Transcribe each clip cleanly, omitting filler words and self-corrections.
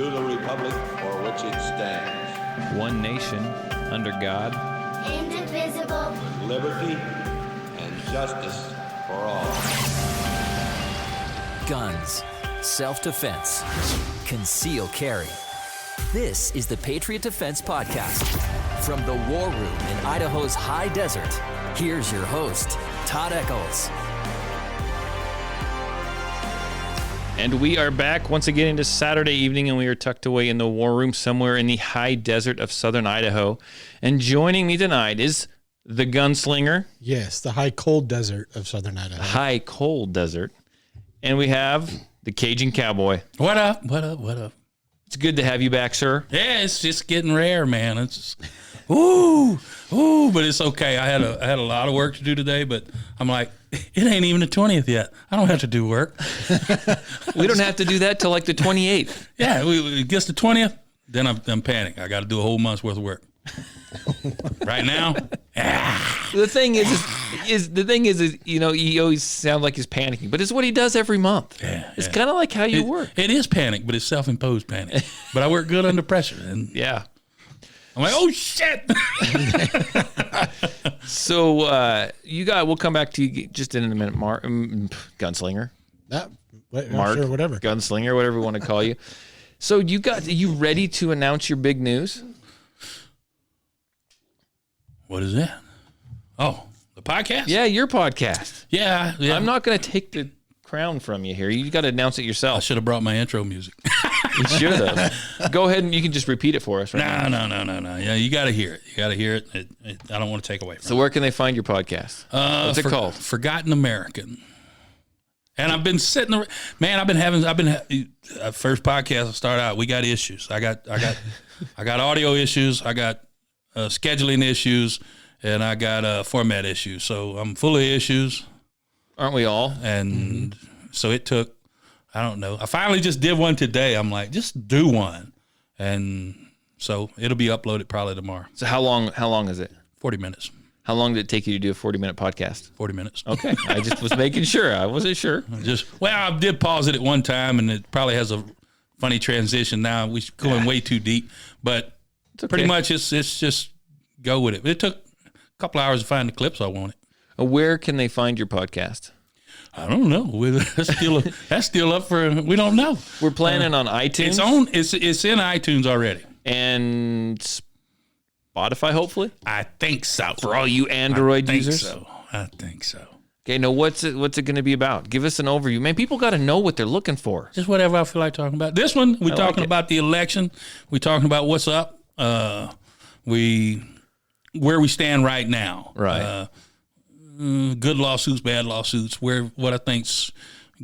to the republic for which it stands, one nation, under God, indivisible, with liberty and justice for all. Guns, self-defense, concealed carry. This is the Patriot Defense Podcast. From the war room in Idaho's high desert, here's your host, Todd Echols. And we are back once again into Saturday evening, and we are tucked away in the war room somewhere in the high desert of southern Idaho. And joining me tonight is the gunslinger. Yes, the high cold desert of southern Idaho. High cold desert. And we have the Cajun Cowboy. What up? What up? What up? It's good to have you back, sir. Yeah, it's just getting rare, man. It's but it's okay. I had a lot of work to do today, but I'm like, it ain't even the 20th yet. I don't have to do work. We don't have to do that till like the 28th. Yeah, it gets the 20th, then I'm panicked. I got to do a whole month's worth of work. Right now, The thing is, you know, he always sounds like he's panicking, but it's what he does every month. It's kind of like how you work. It is panic, but it's self-imposed panic. But I work good under pressure, and Yeah. I'm like, oh shit. So we'll come back to you just in a minute, Mark, gunslinger, Mark, Sure, whatever. gunslinger, whatever we want to call you. So are you ready to announce your big news? What is that? Oh, the podcast? Yeah, your podcast. Yeah. I'm not going to take the crown from you here. You got to announce it I yourself. should have brought my intro music. You should have. Go ahead and you can just repeat it for us right now. No. Yeah, you got to hear it. You got to hear it. I don't want to take away from So where can they find your podcast? What's it called? Forgotten American. And I've been sitting there, man. First podcast I start out. We got issues. I got audio issues. I got scheduling issues, and I got format issues. So I'm full of issues. Aren't we all? And so it took, I don't know. I finally just did one today. I'm like, just do one. And so it'll be uploaded probably tomorrow. So how long is it? 40 minutes. How long did it take you to do a 40-minute podcast? 40 minutes. Okay. I just was making sure. I wasn't sure. I did pause it at one time, and it probably has a funny transition now. We're going way too deep. But It's okay. pretty much it's just go with it. It took a couple hours to find the clips I wanted. Where can they find your podcast? I don't know. That's still up for, we don't know. We're planning on iTunes. It's in iTunes already. And Spotify, hopefully. I think so. For all you Android users. I think so. Okay, now what's it going to be about? Give us an overview. Man, people got to know what they're looking for. Just whatever I feel like talking about. This one, we're talking about the election. We're talking about what's up. Where we stand right now. Right. Good lawsuits, bad lawsuits. What I think's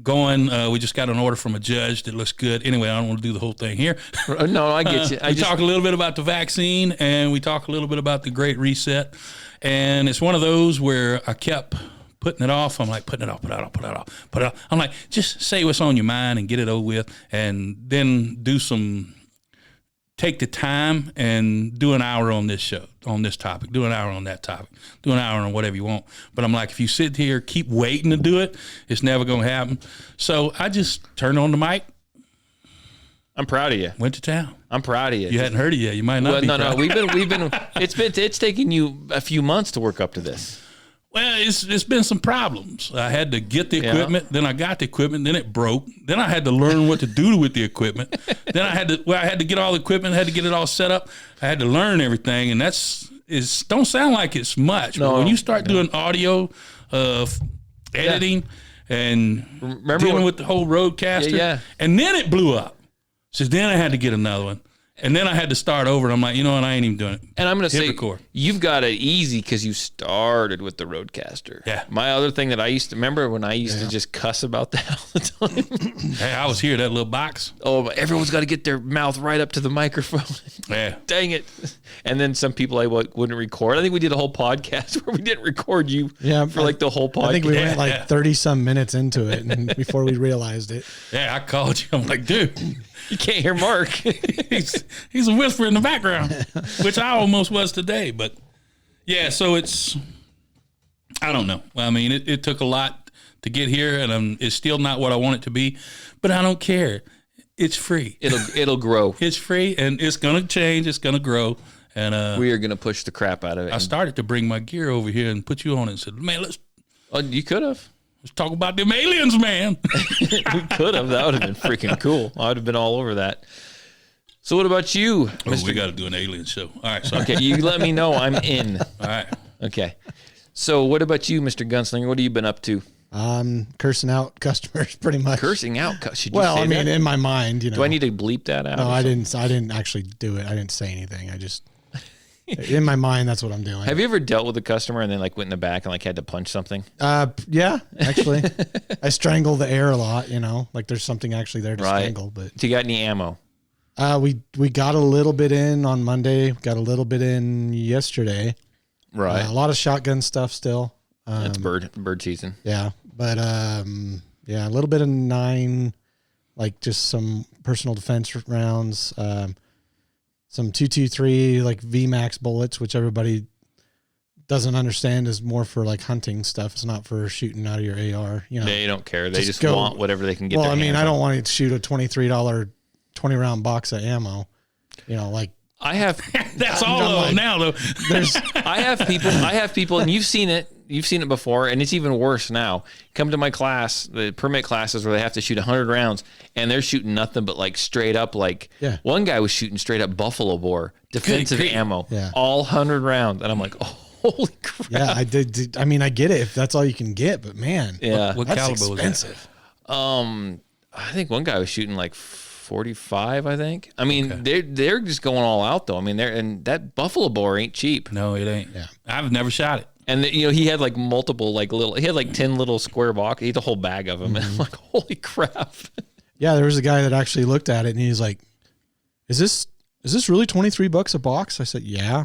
going. We just got an order from a judge that looks good. Anyway, I don't want to do the whole thing here. No, I get you. We talk a little bit about the vaccine, and we talk a little bit about the Great Reset. And it's one of those where I kept putting it off. I'm like, put it off. I'm like, just say what's on your mind and get it over with, and then take the time and do an hour on this show, on this topic, do an hour on that topic, do an hour on whatever you want. But I'm like, if you sit here, keep waiting to do it, it's never going to happen. So I just turned on the mic. I'm proud of you. Went to town. I'm proud of you. You hadn't heard it yet. You might not be proud. No. We've been. It's taken you a few months to work up to this. Well, it's been some problems. I had to get the equipment, then I got the equipment, then it broke. Then I had to learn what to do with the equipment. Then I had to get all the equipment, had to get it all set up. I had to learn everything, and don't sound like it's much. No, but when you start doing audio, editing, and dealing with the whole roadcaster, and then it blew up. So then I had to get another one. And then I had to start over, and I'm like, you know what, I ain't even doing it. And I'm going to say, record. You've got it easy because you started with the Roadcaster. Yeah. My other thing that I used to remember when I used to just cuss about that all the time. Hey, I was here, that little box. Oh, but everyone's got to get their mouth right up to the microphone. Yeah. Dang it. And then some people wouldn't record. I think we did a whole podcast where we didn't record you for like the whole podcast. I think we went like 30 some minutes into it and before we realized it. Yeah, I called you. I'm like, dude. You can't hear Mark. he's a whisper in the background, which I almost was today. But yeah, so I don't know. I mean, it took a lot to get here, and it's still not what I want it to be, but I don't care. It's free. It'll grow. It's free, and it's gonna change. It's gonna grow, and We are gonna push the crap out of it. I started to bring my gear over here and put you on it and said, man, let's You could have. talk about them aliens, man. We could have. That would have been freaking cool. I would have been all over that. So what about you, Oh, Mr. we got to do an alien show. All right, sorry. Okay, you let me know. I'm in. All right. Okay. So what about you, Mr. Gunslinger? What have you been up to? Cursing out customers pretty much. Cursing out? Should you Well, say I mean, that? in my mind, you know. Do I need to bleep that out? No, or I something? didn't. I didn't actually do it. I didn't say anything. I just in my mind, that's what I'm doing. Have you ever dealt with a customer and then like went in the back and like had to punch something? Yeah, actually, I strangle the air a lot. You know, like there's something actually there to strangle. But Do you got any ammo? we got a little bit in on Monday. Got a little bit in yesterday. Right. A lot of shotgun stuff still. That's bird season. Yeah, but yeah, a little bit of 9, like just some personal defense rounds, some 223 like VMAX bullets, which everybody doesn't understand is more for like hunting stuff. It's not for shooting out of your AR. You know, They don't care. They just go- want whatever they can get. well, their I mean, hands I on. don't want to shoot a $23 20 round box of ammo. You know, like I have. That's all I'm of like- them now, though. there's I have people, and you've seen it. You've seen it before, and it's even worse now. Come to my class, the permit classes, where they have to shoot 100 rounds, and they're shooting nothing but like straight up. Like one guy was shooting straight up buffalo bore defensive grief. ammo, Yeah. all 100 rounds, and I'm like, oh, holy crap! yeah, I did. I mean, I get it if that's all you can get, but man, Yeah. What that's caliber was that? expensive. I think one guy was shooting like 45. I think. I mean, they're just going all out though. I mean, and that buffalo bore ain't cheap. No, it ain't. Yeah. I've never shot it. And he had like multiple like little. He had like 10 little square box. He had a whole bag of them, and I'm like, holy crap! Yeah, there was a guy that actually looked at it and he's like, "Is this really $23 a box?" I said, "Yeah."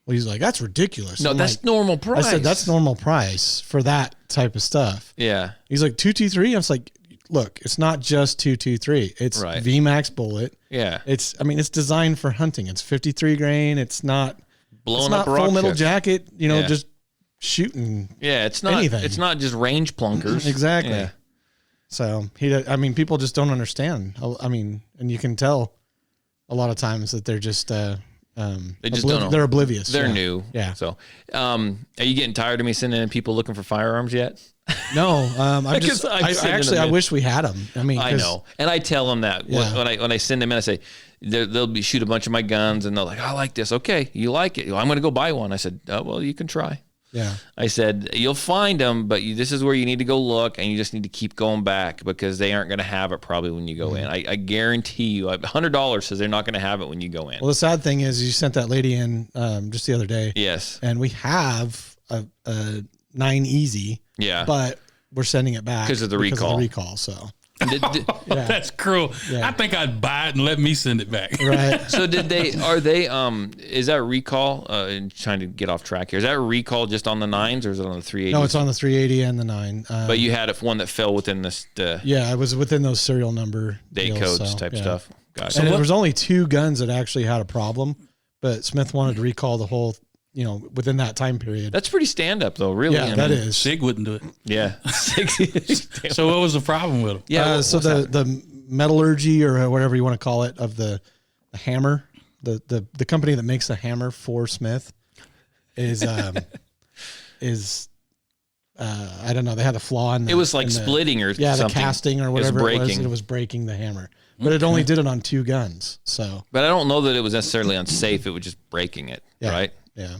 Well, he's like, "That's ridiculous." No, I'm that's like, normal price. I said, "That's normal price for that type of stuff." Yeah. He's like, 223. I was like, "Look, it's not just 223. It's Right. VMAX bullet. Yeah. It's designed for hunting. It's 53 grain. It's not Blowing it's up not rock full metal chips. jacket. You know, Yeah. just shooting." Yeah, it's not. anything. It's not just range plunkers. Exactly. Yeah. So people just don't understand. I mean, and you can tell a lot of times that they're just They just don't know. they're oblivious. They're Yeah. new. Yeah. So, are you getting tired of me sending in people looking for firearms yet? No, I'm Because just. I'm sending Actually, them I in. wish we had them. I mean, I 'cause- know, and I tell them that Yeah. when I send them in, I say they'll be shoot a bunch of my guns, and they're like, "I like this. Okay, you like it? Well, I'm going to go buy one." I said, "Well, you can try." Yeah. I said, "You'll find them, but this is where you need to go look, and you just need to keep going back because they aren't going to have it probably when you go in. I guarantee you, $100 says they're not going to have it when you go in." Well, the sad thing is, you sent that lady in just the other day, Yes. and we have a 9 easy, Yeah. but we're sending it back 'Cause of the recall. recall. So Yeah. That's cruel. Yeah. I think I'd buy it and let me send it back. right. So is that recall, trying to get off track here, is that recall just on the 9s or is it on the 380s? No, it's on the 380 and the 9. But you had one that fell within the Yeah, it was within those serial number day deals, codes so, type yeah. stuff. Gotcha. And there was only 2 guns that actually had a problem, but Smith wanted to recall the whole, within that time period. That's pretty stand up though, really. Yeah, that is. Sig wouldn't do it. Yeah. So what was the problem with them? Yeah. So the metallurgy or whatever you want to call it of the hammer, the company that makes the hammer for Smith is I don't know, they had a flaw in it was like splitting or the something. casting or whatever it was. breaking. It was breaking the hammer, but it only did it on 2 guns. So But I don't know that it was necessarily unsafe. It was just breaking it, yeah, right? Yeah.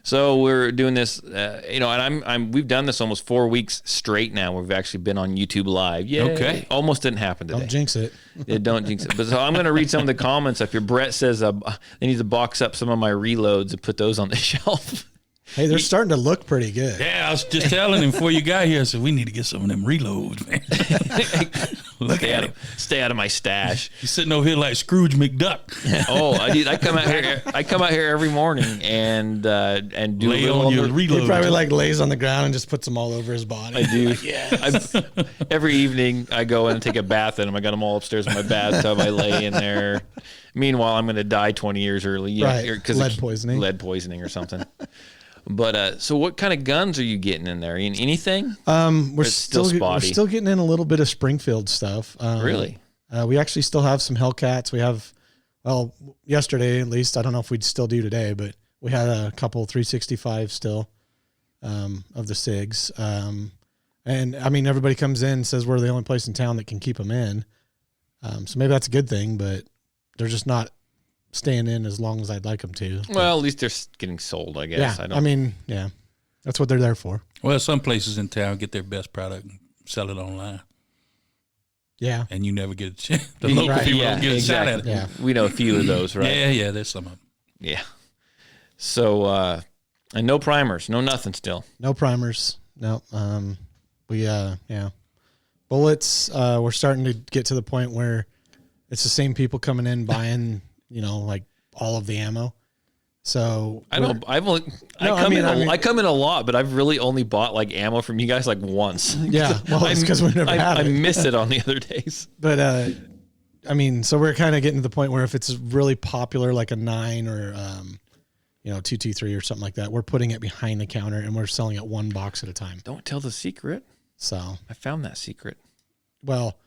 So we're doing this, and we've done this almost 4 weeks straight now. We've actually been on YouTube Live. Yeah. Okay. Almost didn't happen today. Don't jinx it. Don't jinx it. But so I'm going to read some of the comments up here. Brett says they need to box up some of my reloads and put those on the shelf. Hey, they're starting to look pretty good. Yeah, I was just telling him before you got here. I said we need to get some of them reloads, man. Look at him. Stay out of my stash. He's sitting over here like Scrooge McDuck. Oh, I come out here. I come out here every morning and do Lay a little on your under- reload. He probably like lays on the ground and just puts them all over his body. I do. Every evening I go in and take a bath in them. I got them all upstairs in my bathtub. I lay in there. Meanwhile, I'm going to die 20 years early. Right. Because Lead poisoning. Lead poisoning or something. But so what kind of guns are you getting in there? Anything? We're It's still still spotty. getting in a little bit of Springfield stuff. Really? We actually still have some Hellcats. We have, well, yesterday at least. I don't know if we'd still do today, but we had a couple 365 still of the SIGs. And I mean, everybody comes in and says we're the only place in town that can keep them in. So maybe that's a good thing, but they're just not staying in as long as I'd like them to. Well, at least they're getting sold, I guess. Yeah, that's what they're there for. Well, some places in town get their best product and sell it online. Yeah. And you never get a chance. The local people don't get a shot at it. Yeah. We know a few of those, right? Yeah, there's some of them. Yeah. So, and no primers, no nothing still. No primers. No. Bullets, we're starting to get to the point where it's the same people coming in buying, like all of the ammo. So I come in a lot, but I've really only bought like ammo from you guys like once. Yeah. Well, it's because we never had it. I miss it on the other days. But, so we're kind of getting to the point where if it's really popular, like a 9 or, 223 or something like that, we're putting it behind the counter and we're selling it one box at a time. Don't tell the secret. So I found that secret. Well,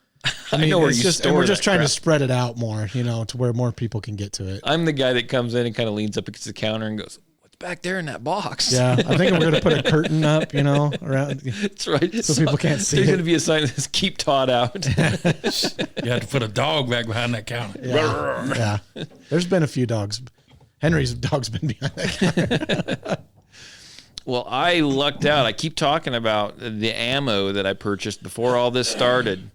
I know where it's you just, store and we're just that trying crap. to spread it out more, to where more people can get to it. I'm the guy that comes in and kind of leans up against the counter and goes, "What's back there in that box?" Yeah, I think we're going to put a curtain up, around. That's right. So people can't see There's it. going to be a sign that says "Keep Todd out." You have to put a dog back behind that counter. Yeah. There's been a few dogs. Henry's dog's been behind that counter. Well, I lucked out. I keep talking about the ammo that I purchased before all this started.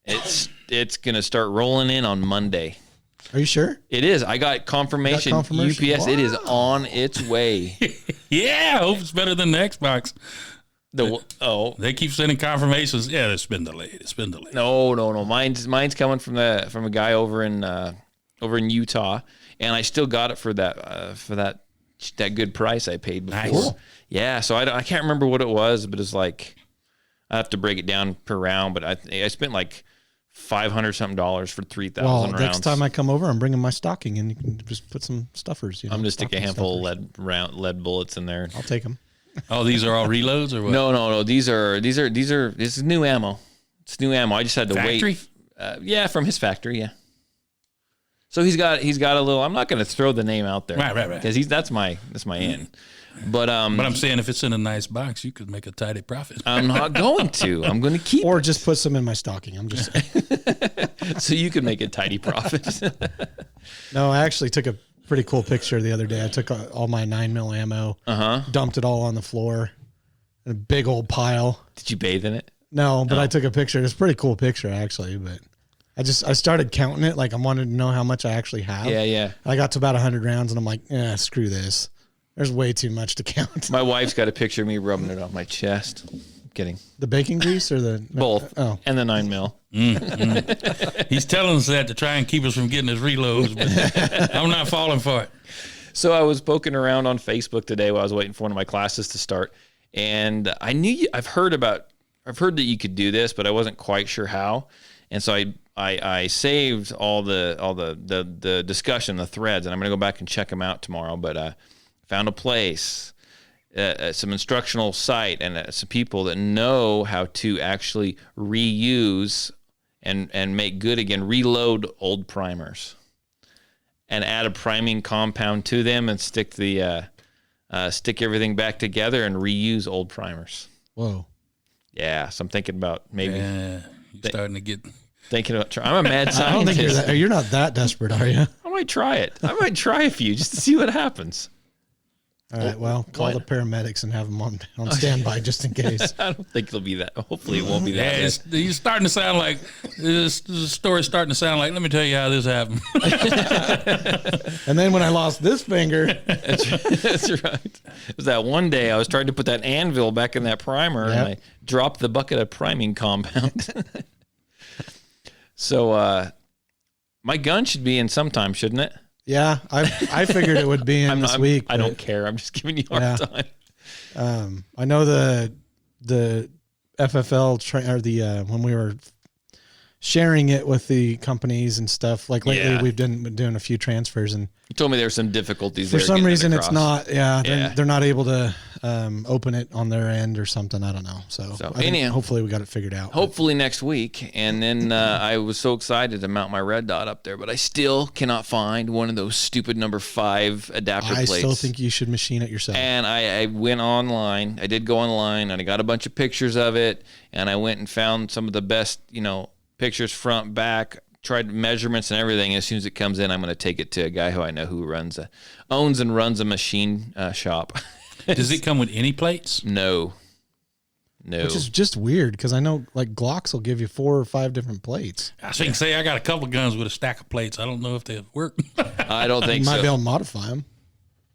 It's going to start rolling in on Monday. Are you sure? It is. I got confirmation. UPS, it is on its way. Yeah, I hope it's better than the Xbox. They keep sending confirmations. Yeah, it's been delayed. It's been delayed. No. Mine's coming from a guy over in Utah, and I still got it for that good price I paid before. Nice. Yeah, so I can't remember what it was, but it's like I have to break it down per round. But I spent like $500 something for 3,000 rounds. Next time I come over, I'm bringing my stocking, and you can just put some stuffers. I'm just stick a handful of lead bullets in there. I'll take them. Oh, these are all reloads or what? No. This is new ammo. It's new ammo. I just had to Factory? wait. From his factory. Yeah. So he's got a little. I'm not going to throw the name out there, Right. Because that's my in. But I'm saying if it's in a nice box, you could make a tidy profit. I'm not going to. I'm going to keep. Or just put some in my stocking. I'm just saying. So you can make a tidy profit. No, I actually took a pretty cool picture the other day. I took all my 9mm ammo, dumped it all on the floor in a big old pile. Did you bathe in it? No, but I took a picture. It's a pretty cool picture, actually, but I started counting it. Like I wanted to know how much I actually have. Yeah. I got to about 100 rounds and I'm like, screw this. There's way too much to count. My wife's got a picture of me rubbing it on my chest. I'm kidding. The bacon grease or the Both. Oh, And the 9mm. He's telling us that to try and keep us from getting his reloads, but I'm not falling for it. So I was poking around on Facebook today while I was waiting for one of my classes to start, and I've heard that you could do this, but I wasn't quite sure how. And so I saved all the discussion, the threads, and I'm going to go back and check them out tomorrow. But found a place, some instructional site, and some people that know how to actually reuse and make good again, reload old primers, and add a priming compound to them, and stick everything back together and reuse old primers. whoa. Yeah, so I'm thinking about maybe You're starting to get. thinking about. I'm a mad I don't scientist. think you're not that desperate, are you? I might try it. I might try a few just to see what happens. All right. Well, call the paramedics and have them on standby just in case. I don't think it'll be that. Hopefully, it won't be Yeah, that. you're starting to sound like this story's starting to sound like. Let me tell you how this happened. And then when I lost this finger, That's right. It was that one day I was trying to put that anvil back in that primer, and I dropped the bucket of priming compound. So my gun should be in sometime, shouldn't it? yeah, I figured it would be in this week. I don't care. I'm just giving you a hard time. I know the FFL or the when we were sharing it with the companies and stuff. Like lately, we've been doing a few transfers, and You told me there were some difficulties. for there some getting it reason, it's across. not. Yeah, they're not able to open it on their end or something. I don't know. So I think anyhow, hopefully we got it figured out. hopefully next week. And then I was so excited to mount my red dot up there, but I still cannot find one of those stupid number 5 adapter I plates. still think you should machine it yourself. And I went online. I did go online, and I got a bunch of pictures of it. And I went and found some of the best, pictures front, back, tried measurements and everything. As soon as it comes in, I'm going to take it to a guy who I know who owns and runs a machine shop. Does it come with any plates? No. Which is just weird because I know like Glocks will give you 4 or 5 different plates. I can say I got a couple guns with a stack of plates. I don't know if they work. I don't think You might so. be able to modify them.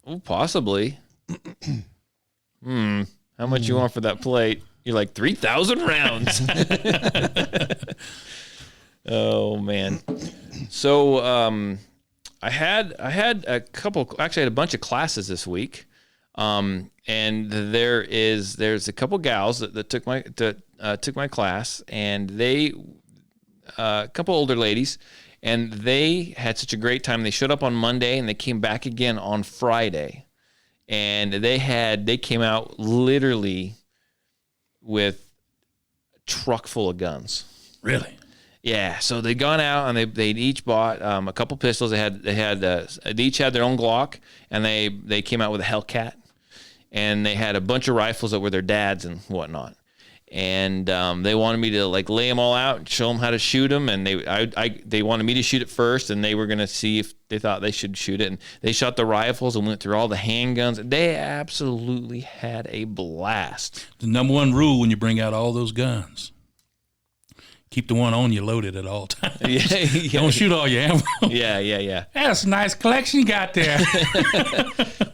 Oh, possibly. How much you want for that plate? You're like 3,000 rounds. Oh man. So I had a couple. Actually, I had a bunch of classes this week. And there's a couple gals that took my class, and they a couple older ladies, and they had such a great time. They showed up on Monday and they came back again on Friday, and they came out literally with a truck full of guns. Really? Yeah, so they'd gone out and they each bought a couple pistols. They each had their own Glock, and they came out with a Hellcat, and they had a bunch of rifles that were their dad's and whatnot. And they wanted me to like lay them all out and show them how to shoot them. And they wanted me to shoot it first, and they were gonna see if they thought they should shoot it. And they shot the rifles and went through all the handguns. They absolutely had a blast. The number one rule when you bring out all those guns: keep the one on you loaded at all times. Yeah. Don't shoot all your ammo. Yeah. That's a nice collection you got there.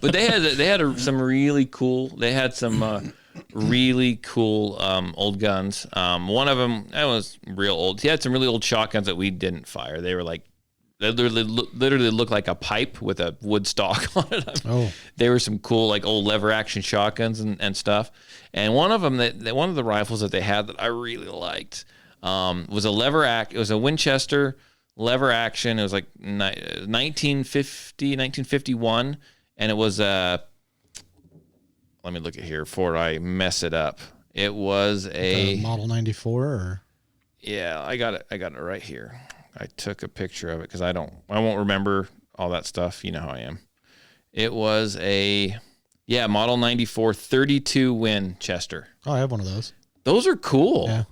But they had some really cool. They had some really cool old guns. One of them, that was real old. He had some really old shotguns that we didn't fire. They were like, they literally looked like a pipe with a wood stock on it. Oh. They were some cool like old lever action shotguns and stuff. And one of them one of the rifles that they had that I really liked was it was a Winchester lever action. It was like 1951, and it was let me look at here before I mess it up. It was a Model 94 or yeah, I got it right here. I took a picture of it because I won't remember all that stuff. You know how I am. It was a Model 94 32 Winchester. I have one of those. Those are cool. Yeah.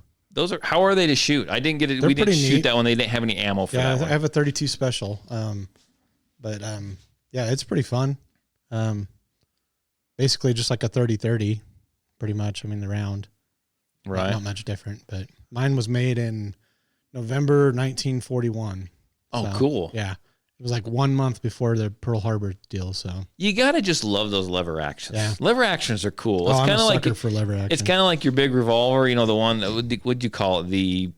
How are they to shoot? I didn't get it. They're We didn't pretty shoot neat. that one. They didn't have any ammo for Yeah, that I one. have a 32 special. It's pretty fun. Basically just like a 30-30, pretty much. I mean, the round. Right. Not much different, but mine was made in November 1941. Oh, So, cool. Yeah. It was like 1 month before the Pearl Harbor deal. So You gotta just love those lever actions. Yeah. Lever actions are cool. I'm kind a of like sucker for lever action. it's kind of like your big revolver. You know, the one that what'd you call it? You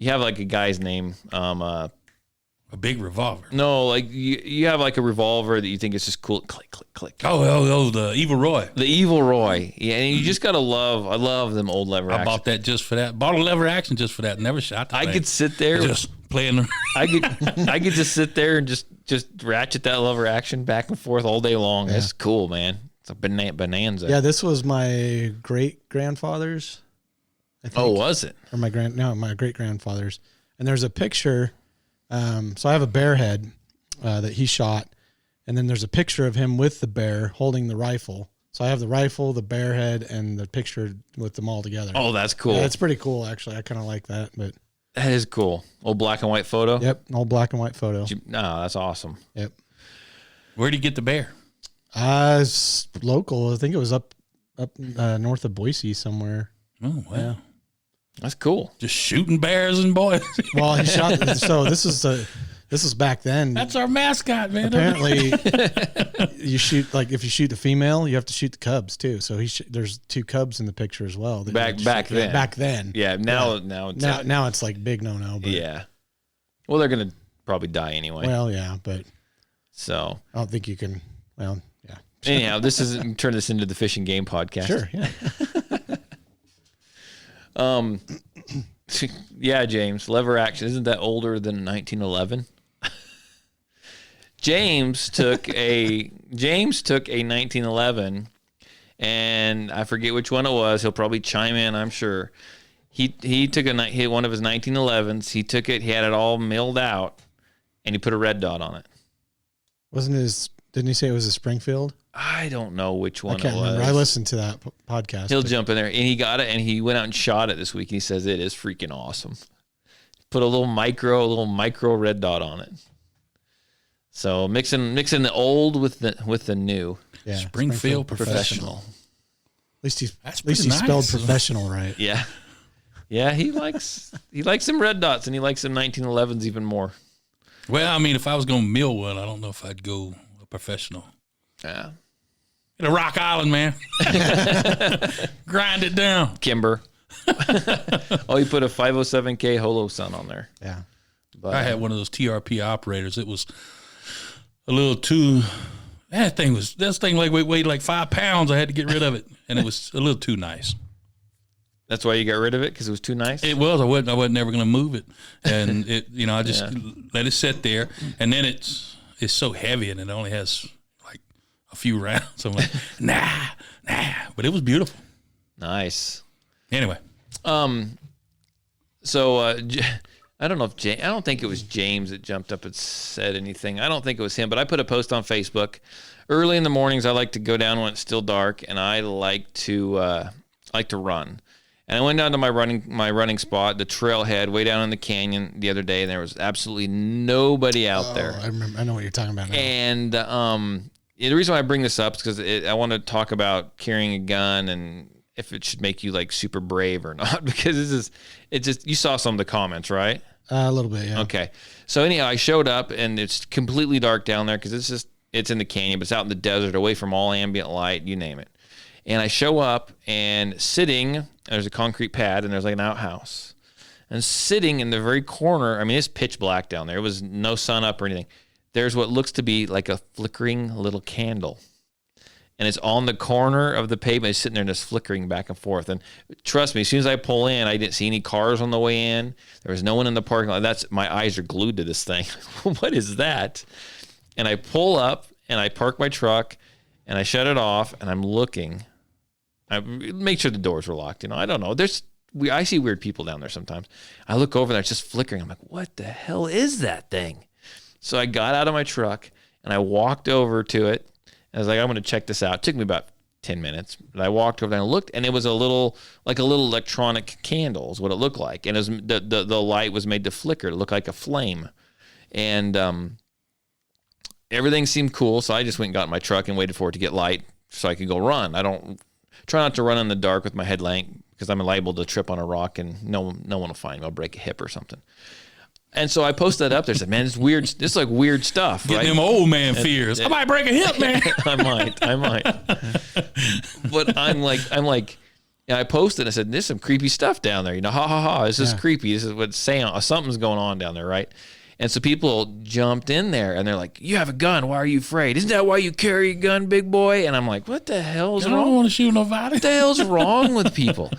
have like a guy's name. A big revolver. No, like you have like a revolver that you think is just cool. Click, click, click. Oh, the Evil Roy. The Evil Roy. Yeah, and you just gotta love. I love them old lever I actions. bought that just for that. Bought a lever action just for that. Never shot the I thing. could sit there. just playing. I could just sit there and just ratchet that lever action back and forth all day long. Yeah. It's cool, man. It's a bonanza. Yeah, this was my great grandfather's. I think. Oh, was it? Or my great grandfather's. And there's a picture. So I have a bear head that he shot, and then there's a picture of him with the bear holding the rifle. So I have the rifle, the bear head, and the picture with them all together. Oh, that's cool. Yeah, it's pretty cool actually. I kind of like that. But That is cool. Old black and white photo. yep, all black and white photo. No, that's awesome. Yep. Where'd you get the bear? It's local. I think it was up north of Boise somewhere. Oh, wow. Yeah. That's cool. Just shooting bears and boys. Well, he shot. So this is back then. That's our mascot, man. Apparently, you shoot if you shoot the female, you have to shoot the cubs too. So there's 2 cubs in the picture as well. that Back you then. shoot. Back then. Yeah. Now it's Now it's like big no. But yeah. Well, they're gonna probably die anyway. Well, yeah, but So I don't think you can. Well, yeah. anyhow, turn this into the Fish and Game podcast. Sure. Yeah. Yeah, James. Lever action, isn't that older than 1911? James took a 1911, and I forget which one it was. He'll probably chime in, I'm sure. He took one of his 1911s. He took it. He had it all milled out, and he put a red dot on it. Didn't he say it was a Springfield? I don't know which one I can't it was. remember. I listened to that podcast. He'll jump in there, and he got it, and he went out and shot it this week. He says it is freaking awesome. Put a little micro red dot on it. So mixing the old with the new. Yeah, Springfield professional. At least he nice. spelled professional right. Yeah. Yeah, he likes some red dots, and he likes some 1911s even more. Well, I mean, if I was going to mill one, I don't know if I'd go a professional. Yeah. Get a Rock Island, man. Grind it down. Kimber. Oh, he put a 507K Holo Sun on there. Yeah. But, I had one of those TRP operators. It was a little too. That thing weighed like 5 pounds. I had to get rid of it, and it was a little too nice. That's why you got rid of it, because it was too nice? It was. I wasn't ever going to move it, and I just let it sit there, and then it's so heavy, and it only has like a few rounds. I'm like, nah, but it was beautiful. Nice. Anyway, so I don't know if I don't think it was James that jumped up and said anything. I don't think it was him, but I put a post on Facebook early in the mornings. I like to go down when it's still dark, and I like to run. And I went down to my running spot, the trailhead, way down in the canyon the other day, and there was absolutely nobody out there. I remember. I know what you're talking about now. And the reason why I bring this up is because I want to talk about carrying a gun and if it should make you like super brave or not. Because you saw some of the comments, right? A little bit, yeah. Okay. So anyhow, I showed up, and it's completely dark down there because it's in the canyon, but it's out in the desert, away from all ambient light, you name it. And I show up, and sitting, there's a concrete pad, and there's like an outhouse. And sitting in the very corner, I mean, it's pitch black down there. It was no sun up or anything. There's what looks to be like a flickering little candle. And it's on the corner of the pavement. It's sitting there just flickering back and forth. And trust me, as soon as I pull in, I didn't see any cars on the way in. There was no one in the parking lot. My eyes are glued to this thing. What is that? And I pull up, and I park my truck, and I shut it off, and I'm looking. I make sure the doors were locked. I don't know. I see weird people down there sometimes. I look over there, it's just flickering. I'm like, what the hell is that thing? So I got out of my truck, and I walked over to it. I was like, I'm going to check this out. It took me about 10 minutes. But I walked over there and looked, and it was a little electronic candle is what it looked like. And it was, the light was made to flicker. It looked like a flame. And everything seemed cool, so I just went and got in my truck and waited for it to get light so I could go run. I don't try not to run in the dark with my headlamp because I'm liable to trip on a rock and no one will find me. I'll break a hip or something. And so I posted that up there. Said, "Man, it's weird. This is like weird stuff, getting right?" them old man fears. I might break a hip, man. I might. But I'm like, and I posted. I said, "There's some creepy stuff down there. Ha ha ha. This is creepy. This is what's saying. Something's going on down there, right?" And so people jumped in there, and they're like, "You have a gun. Why are you afraid? Isn't that why you carry a gun, big boy?" And I'm like, "What the hell's wrong? I don't want to shoot nobody. What the hell's wrong with people?"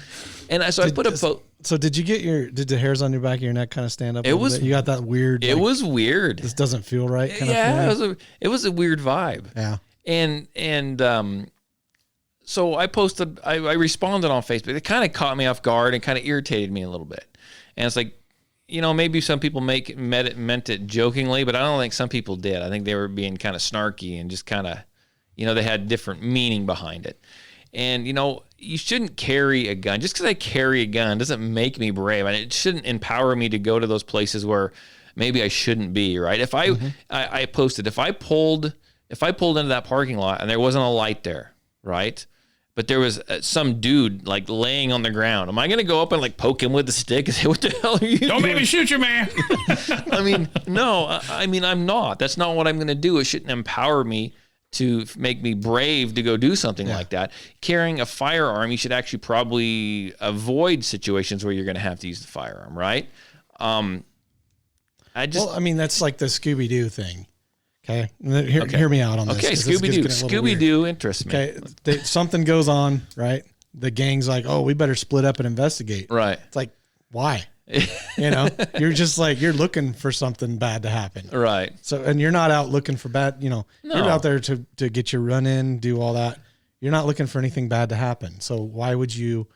And I put a post. So did the hairs on your back of your neck kind of stand up? It was. Bit? You got that weird. It was weird. This doesn't feel right. Kind of feeling? it was a weird vibe. Yeah. And so I posted. I responded on Facebook. It kind of caught me off guard and kind of irritated me a little bit. And it's like, maybe some people meant it jokingly, but I don't think some people did. I think they were being kind of snarky and just kind of, they had different meaning behind it. And, you shouldn't carry a gun. Just because I carry a gun doesn't make me brave. And it shouldn't empower me to go to those places where maybe I shouldn't be, right? If I posted, if I pulled into that parking lot and there wasn't a light there, right? But there was some dude like laying on the ground. Am I going to go up and like poke him with the stick and say, "What the hell are you doing? Don't make me shoot you, man." I mean, no, I'm not. That's not what I'm going to do. It shouldn't empower me to make me brave to go do something like that. Carrying a firearm, you should actually probably avoid situations where you're going to have to use the firearm, right? That's like the Scooby-Doo thing. Okay. Hear me out on this. Okay, Scooby-Doo interests me. Okay, something goes on, right? The gang's like, "Oh, we better split up and investigate." Right. It's like, why? You're just like, you're looking for something bad to happen. Right. So, and you're not out looking for bad, No. you're out there to get your run in, do all that. You're not looking for anything bad to happen. So why would you,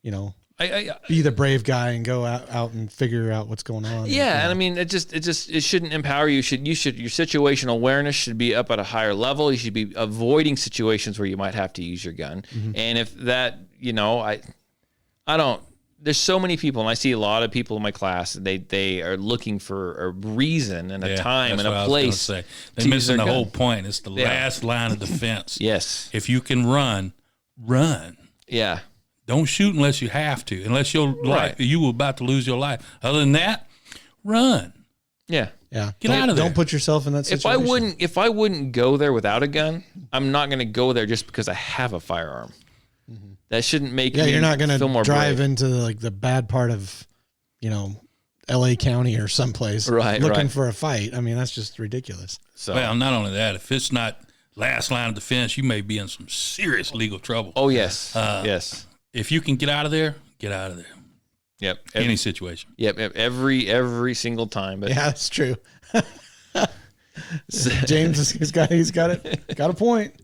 be the brave guy and go out and figure out what's going on? Yeah, and I mean, it shouldn't empower you. Your situational awareness should be up at a higher level. You should be avoiding situations where you might have to use your gun. And if that, I don't. There's so many people, and I see a lot of people in my class. They are looking for a reason and a time and a place. They're missing the whole point. It's the last line of defense. Yes. If you can run. Yeah. Don't shoot unless you have to. Unless you were about to lose your life. Other than that, run. Yeah. Yeah. Get out of there. Don't put yourself in that situation. If I wouldn't go there without a gun, I'm not going to go there just because I have a firearm. That shouldn't make me you're not going feel more to drive brave. into the bad part of, LA County or someplace looking for a fight. I mean, that's just ridiculous. So, well, not only that, if it's not last line of defense, you may be in some serious legal trouble. oh yes, yes, If you can get out of there, get out of there. yep, Any situation. yep, every single time. But Yeah, that's true. James, he's got a point.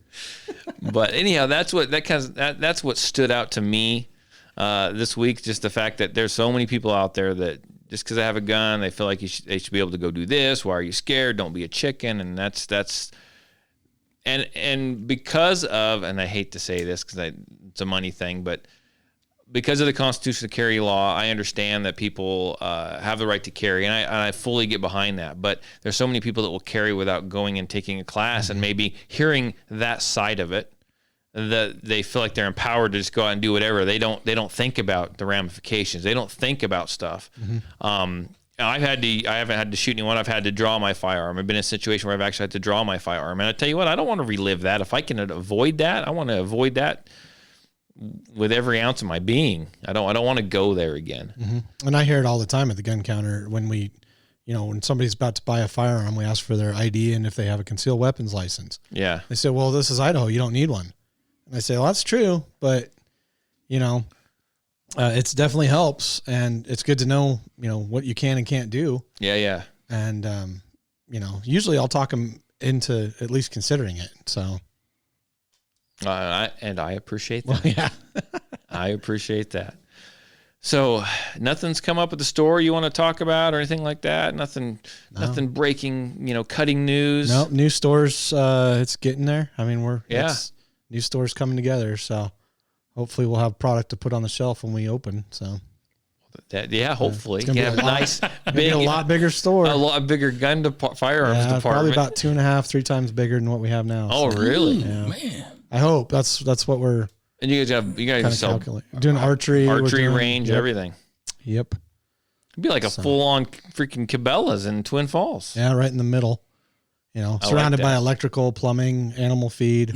But anyhow, that's what stood out to me this week. Just the fact that there's so many people out there that just because they have a gun, they feel like they should be able to go do this. Why are you scared? Don't be a chicken. And that's and because of, and I hate to say this because it's a money thing, but because of the constitutional carry law, I understand that people have the right to carry, and I fully get behind that. But there's so many people that will carry without going and taking a class and maybe hearing that side of it, that they feel like they're empowered to just go out and do whatever. They don't think about the ramifications. They don't think about stuff. I haven't had to shoot anyone. I've had to draw my firearm. I've been in a situation where I've actually had to draw my firearm. And I tell you what, I don't want to relive that. If I can avoid that, I want to avoid that with every ounce of my being. I don't want to go there again. And I hear it all the time at the gun counter when when somebody's about to buy a firearm, we ask for their ID and if they have a concealed weapons license. Yeah. They say, well, this is Idaho. You don't need one. And I say, well, that's true, but it's definitely helps, and it's good to know, what you can and can't do. Yeah. Yeah. And, usually I'll talk them into at least considering it. So. I appreciate that. Well, yeah. I appreciate that. So nothing's come up at the store you want to talk about or anything like that? Nothing breaking, cutting news? No, new stores, it's getting there. I mean, new stores coming together. So hopefully we'll have product to put on the shelf when we open. So hopefully. It's gonna be have a nice, big, a lot bigger store. A lot bigger gun firearms department. Probably about 2.5, 3 times bigger than what we have now. Oh, really? Yeah. Man. I hope that's what we're And you guys sell doing archery range, everything. Yep. It'd be like a full-on freaking Cabela's in Twin Falls. Yeah, right in the middle. Surrounded by electrical, plumbing, animal feed,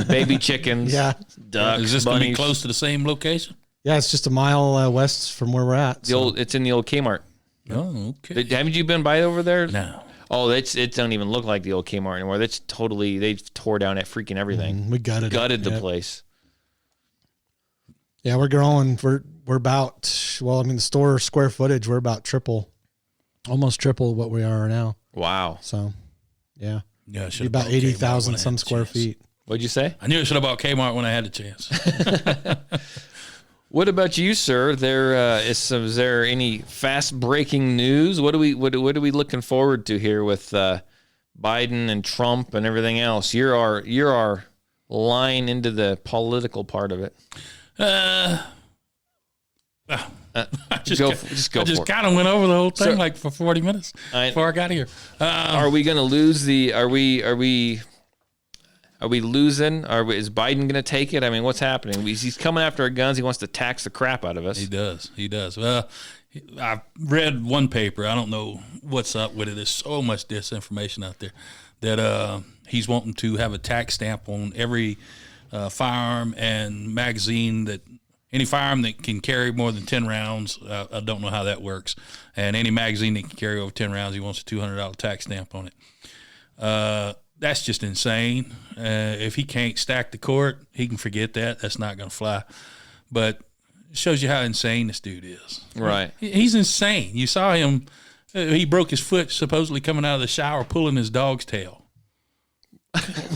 baby chickens, ducks, Is this bunnies. going to be close to the same location? Yeah, it's just a mile west from where we're at. It's in the old Kmart. Oh, okay. Haven't you been by over there? No. Oh, it don't even look like the old Kmart anymore. They tore down that freaking everything. We gutted the place. Yeah, we're growing. We're about, the store square footage, we're about almost triple what we are now. Wow. So, yeah. Yeah, Be about 80,000 some square feet. What'd you say? I knew I should have bought Kmart when I had the chance. What about you, sir? Is there any fast breaking news? What are we looking forward to here with Biden and Trump and everything else? You're our line into the political part of it. I just kind of went over the whole thing for 40 minutes before I got here. Are we going to lose Are we losing? Is Biden going to take it? I mean, what's happening? He's coming after our guns. He wants to tax the crap out of us. He does. Well, I read one paper. I don't know what's up with it. There's so much disinformation out there that he's wanting to have a tax stamp on every firearm and magazine any firearm that can carry more than 10 rounds. I don't know how that works. And any magazine that can carry over 10 rounds, he wants a $200 tax stamp on it. That's just insane. If he can't stack the court, he can forget that. That's not going to fly. But shows you how insane this dude is. Right. He's insane. You saw him. He broke his foot supposedly coming out of the shower pulling his dog's tail.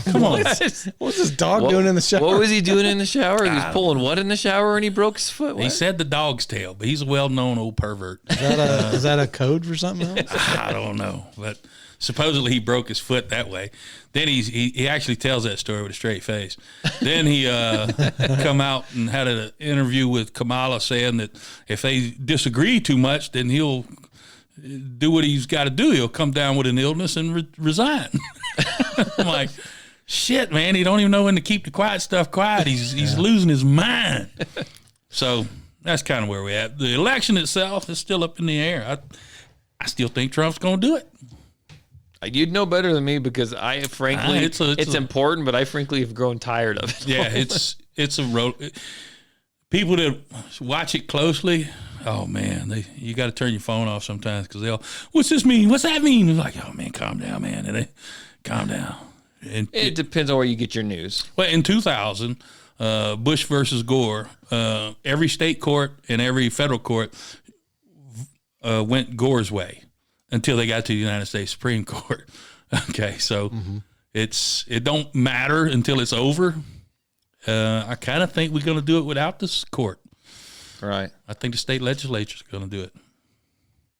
Come on. What was this dog doing in the shower? What was he doing in the shower? He was pulling what in the shower and he broke his foot? What? He said the dog's tail, but he's a well-known old pervert. Is that a code for something else? I don't know, but supposedly he broke his foot that way. Then he actually tells that story with a straight face. Then he come out and had an interview with Kamala saying that if they disagree too much, then he'll do what he's got to do. He'll come down with an illness and resign. I'm like, shit, man. He don't even know when to keep the quiet stuff quiet. He's losing his mind. So that's kind of where we're at. The election itself is still up in the air. I still think Trump's going to do it. You'd know better than me because I frankly, it's important, but I frankly have grown tired of it. Yeah, it's a road. People that watch it closely, oh man, you got to turn your phone off sometimes because they'll, what's this mean? What's that mean? It's like, oh man, calm down, man. And calm down. And it depends on where you get your news. Well, in 2000, Bush versus Gore, every state court and every federal court went Gore's way until they got to the United States Supreme Court. Okay, so it don't matter until it's over. I kind of think we're going to do it without this court. Right. I think the state legislature is going to do it.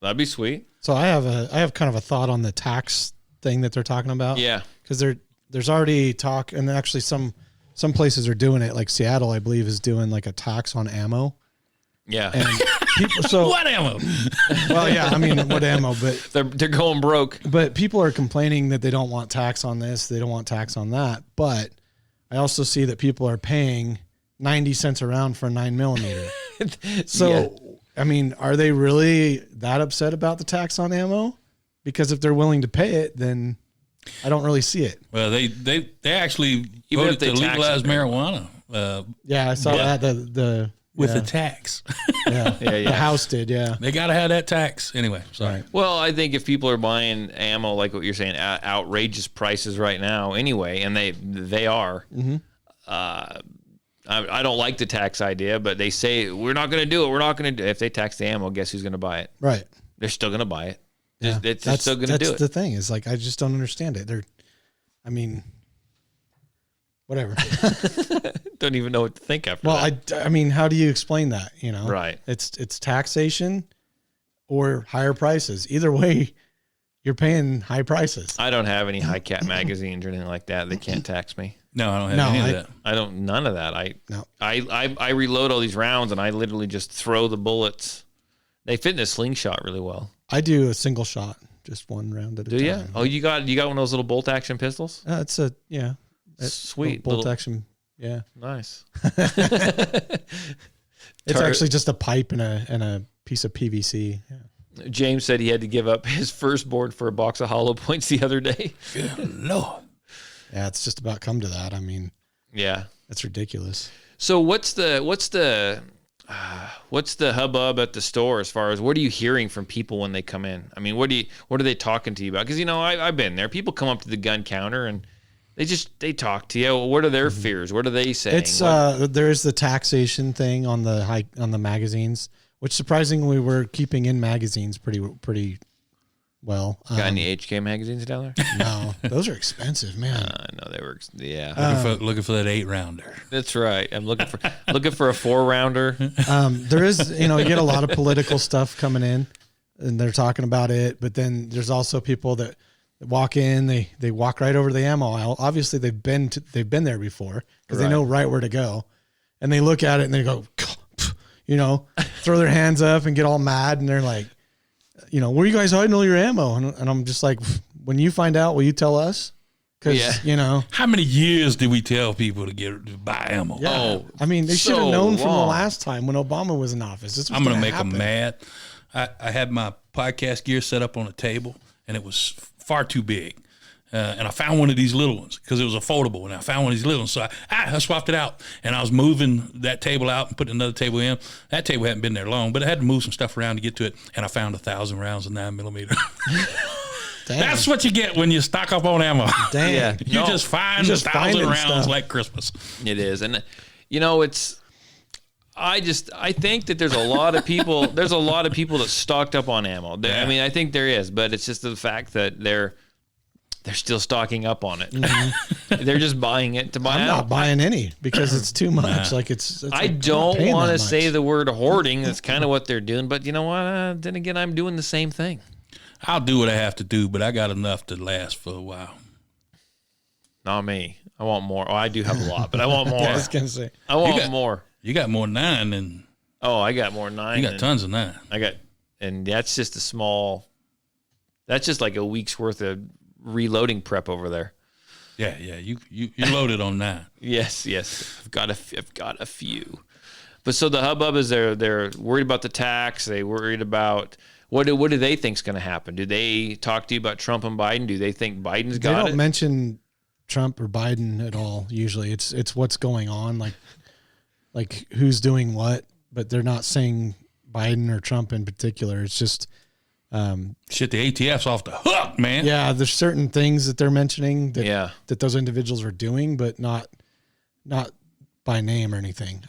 That'd be sweet. So I have kind of a thought on the tax thing that they're talking about. Yeah. Because there's already talk, and actually some places are doing it. Like Seattle, I believe, is doing like a tax on ammo. Yeah. And people, so What ammo? well, yeah, I mean, what ammo? But they're going broke. But people are complaining that they don't want tax on this, they don't want tax on that. But I also see that people are paying 90 cents a round for a 9mm. So, yeah. I mean, are they really that upset about the tax on ammo? Because if they're willing to pay it, then I don't really see it. Well, they actually Even voted if they to tax legalize it. marijuana. Yeah, I saw that. The With a tax. yeah. The House did, yeah. They got to have that tax. Anyway, sorry. Right. Well, I think if people are buying ammo, like what you're saying, outrageous prices right now anyway, and they are, I don't like the tax idea, but they say, we're not going to do it. We're not going to do it. If they tax the ammo, guess who's going to buy it? Right. They're still going to buy it. Yeah. They're still going to do it. That's the thing. Is like, I just don't understand it. I mean, whatever. Don't even know what to think after Well, that. I mean, how do you explain that? You know, Right. It's taxation or higher prices. Either way, you're paying high prices. I don't have any high cap magazines or anything like that. They can't tax me. No, I don't have any of that. I don't. None of that. No. I reload all these rounds and I literally just throw the bullets. They fit in a slingshot really well. I do a single shot, just one round at a time. Do you? Oh, you got one of those little bolt action pistols? It's Sweet. bolt Little- action. Yeah, Nice. it's actually just a pipe and a piece of PVC. Yeah. James said he had to give up his firstborn for a box of hollow points the other day. Good Lord. Yeah, it's just about come to that. I mean, Yeah. that's ridiculous. So what's the hubbub at the store as far as what are you hearing from people when they come in? I mean, what are they talking to you about? Because I've been there. People come up to the gun counter and they talk to you. What are their fears? What are they saying? It's there is the taxation thing on the magazines, which surprisingly we're keeping in magazines pretty well. Got any HK magazines down there? No, those are expensive, man. No, they were. Yeah, Looking for that 8-rounder. that's right. I'm looking for a 4-rounder. There is, you get a lot of political stuff coming in, and they're talking about it. But then there's also people that walk in, they walk right over to the ammo aisle. Obviously, they've been there before because they know right where to go, and they look at it and they go, throw their hands up and get all mad, and they're like, where are you guys hiding all your ammo? And I'm just like, when you find out, will you tell us? Because, How many years did we tell people to buy ammo? Yeah. Oh, I mean, they should so have known from the long. last time when Obama was in office. This was I'm going to gonna make them happen. mad. I had my podcast gear set up on a table, and it was far too big. And I found one of these little ones because it was affordable. And I found one of these little ones. So I swapped it out. And I was moving that table out and putting another table in. That table hadn't been there long, but I had to move some stuff around to get to it. And I found 1,000 rounds of 9mm. That's what you get when you stock up on ammo. Damn. Yeah. You No, just find you're just 1,000 finding rounds stuff. like Christmas. It is, and it's. I think that there's a lot of people. There's a lot of people that stocked up on ammo. I mean, I think there is, but it's just the fact that they're still stocking up on it. Mm-hmm. They're just buying it to buy. I'm not buying any because it's too much. Like it's I don't want to say the word hoarding. That's kind of what they're doing. But you know what? Then again, I'm doing the same thing. I'll do what I have to do, but I got enough to last for a while. Not me. I want more. Oh, I do have a lot, but I want more. I was gonna say I want more. You got more than 9 than. Oh, I got more than 9. You got tons of 9. And that's just a small. That's just like a week's worth of reloading prep over there. Yeah. You loaded on 9. Yes. I've got a few. But so the hubbub is they're worried about the tax. They worried about what do they think's going to happen? Do they talk to you about Trump and Biden? Do they think Biden's got it? They don't mention Trump or Biden at all. Usually, it's what's going on, like who's doing what. But they're not saying Biden or Trump in particular. It's just shit. The ATF's off the hook, man. Yeah, there's certain things that they're mentioning that those individuals are doing, but not by name or anything.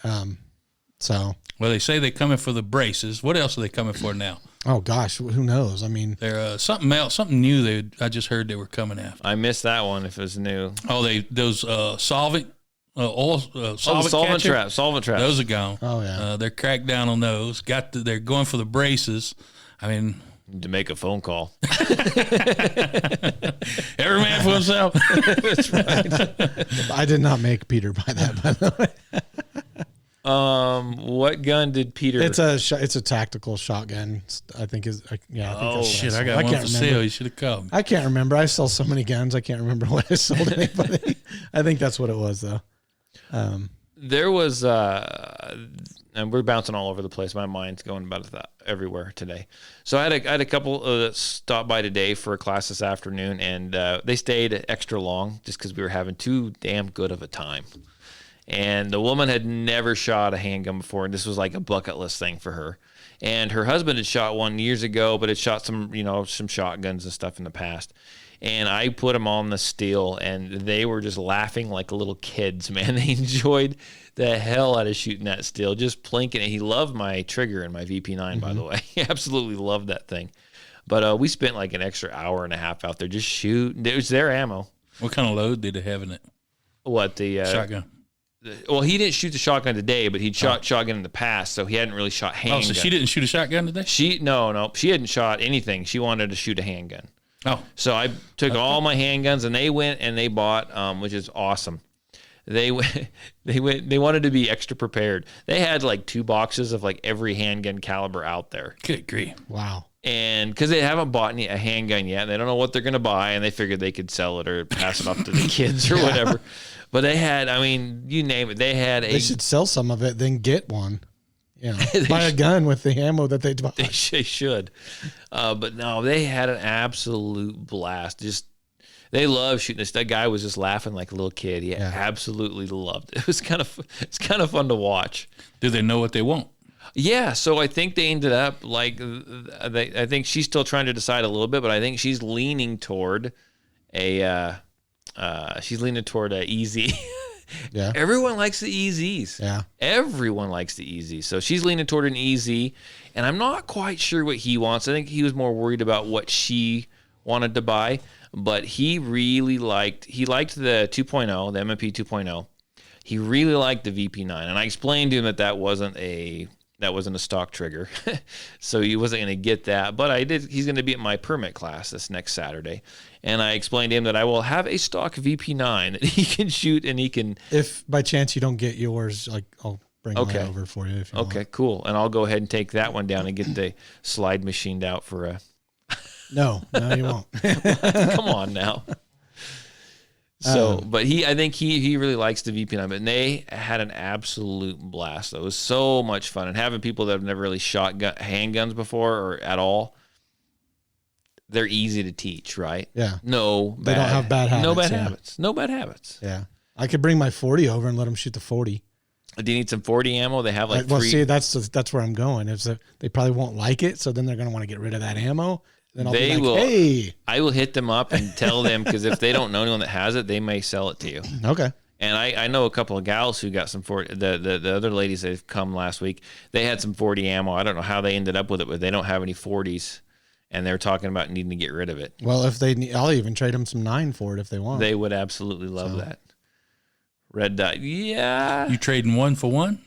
So well, they say they're coming for the braces. What else are they coming for now? Oh gosh, who knows? I mean, they're something else, something new. I just heard they were coming after. I missed that one. If it was new. Oh, those solvent solvent traps. Those are gone. Oh yeah, they're cracked down on those. They're going for the braces. I mean, to make a phone call. Every man for himself. That's right. I did not make Peter buy that, by the way. What gun did Peter? It's a tactical shotgun. I think I think. Oh shit! I got one for sale. You should have come. I can't remember. I sell so many guns. I can't remember what I sold anybody. I think that's what it was though. There was, and we're bouncing all over the place. My mind's going about that everywhere today. So I had a couple that stopped by today for a class this afternoon, and they stayed extra long just because we were having too damn good of a time. And the woman had never shot a handgun before, and this was like a bucket list thing for her. And her husband had shot one years ago, but had shot some shotguns and stuff in the past. And I put them on the steel, and they were just laughing like little kids, man. They enjoyed the hell out of shooting that steel, just plinking it. He loved my trigger in my VP9, by the way. He absolutely loved that thing. But we spent like an extra hour and a half out there just shooting. It was their ammo. What kind of load did it have in it? What, the shotgun? Well, he didn't shoot the shotgun today, but he'd shot shotgun in the past, so he hadn't really shot handgun. Oh, so she didn't shoot a shotgun today? No, she hadn't shot anything. She wanted to shoot a handgun. Oh, so I took all my handguns, and they went and they bought, which is awesome. They wanted to be extra prepared. They had like 2 boxes of like every handgun caliber out there. Good grief! Wow. And because they haven't bought a handgun yet, and they don't know what they're going to buy, and they figured they could sell it or pass it off to the kids or whatever. But they had, I mean, you name it. They should sell some of it, then get one. You know, buy a gun with the ammo that they bought. They should. But no, they had an absolute blast. Just, they love shooting this. That guy was just laughing like a little kid. He absolutely loved it. It's kind of fun to watch. Do they know what they want? Yeah, so I think they ended up like, I think she's still trying to decide a little bit, but I think she's leaning toward a easy. Yeah. Everyone likes the EZs. Yeah. Everyone likes the EZ. So she's leaning toward an EZ, and I'm not quite sure what he wants. I think he was more worried about what she wanted to buy, but he really liked the 2.0, the M&P 2.0. He really liked the VP9, and I explained to him that wasn't a stock trigger, so he wasn't going to get that. But he's going to be at my permit class this next Saturday, and I explained to him that I will have a stock VP9 that he can shoot, and he can. If by chance you don't get yours, like I'll bring mine over for you. If you want. Cool, and I'll go ahead and take that one down and get the slide machined out for a. No, you won't. Come on now. So, but I think he really likes the VP9, but they had an absolute blast. It was so much fun, and having people that have never really shot handguns before or at all, they're easy to teach, right? Yeah. They don't have bad habits. No bad habits. Yeah. I could bring my 40 over and let them shoot the 40. Do you need some 40 ammo? They have like well, 3. see, that's where I'm going. They probably won't like it, so then they're going to want to get rid of that ammo. Then I'll be like, hey. I will hit them up and tell them, because if they don't know anyone that has it, they may sell it to you. Okay. And I know a couple of gals who got some 40. The other ladies that have come last week, they had some 40 ammo. I don't know how they ended up with it, but they don't have any 40s, and they're talking about needing to get rid of it. Well, if they need, I'll even trade them some 9 for it if they want. They would absolutely love that. Red dot, yeah. You trading 1 for 1?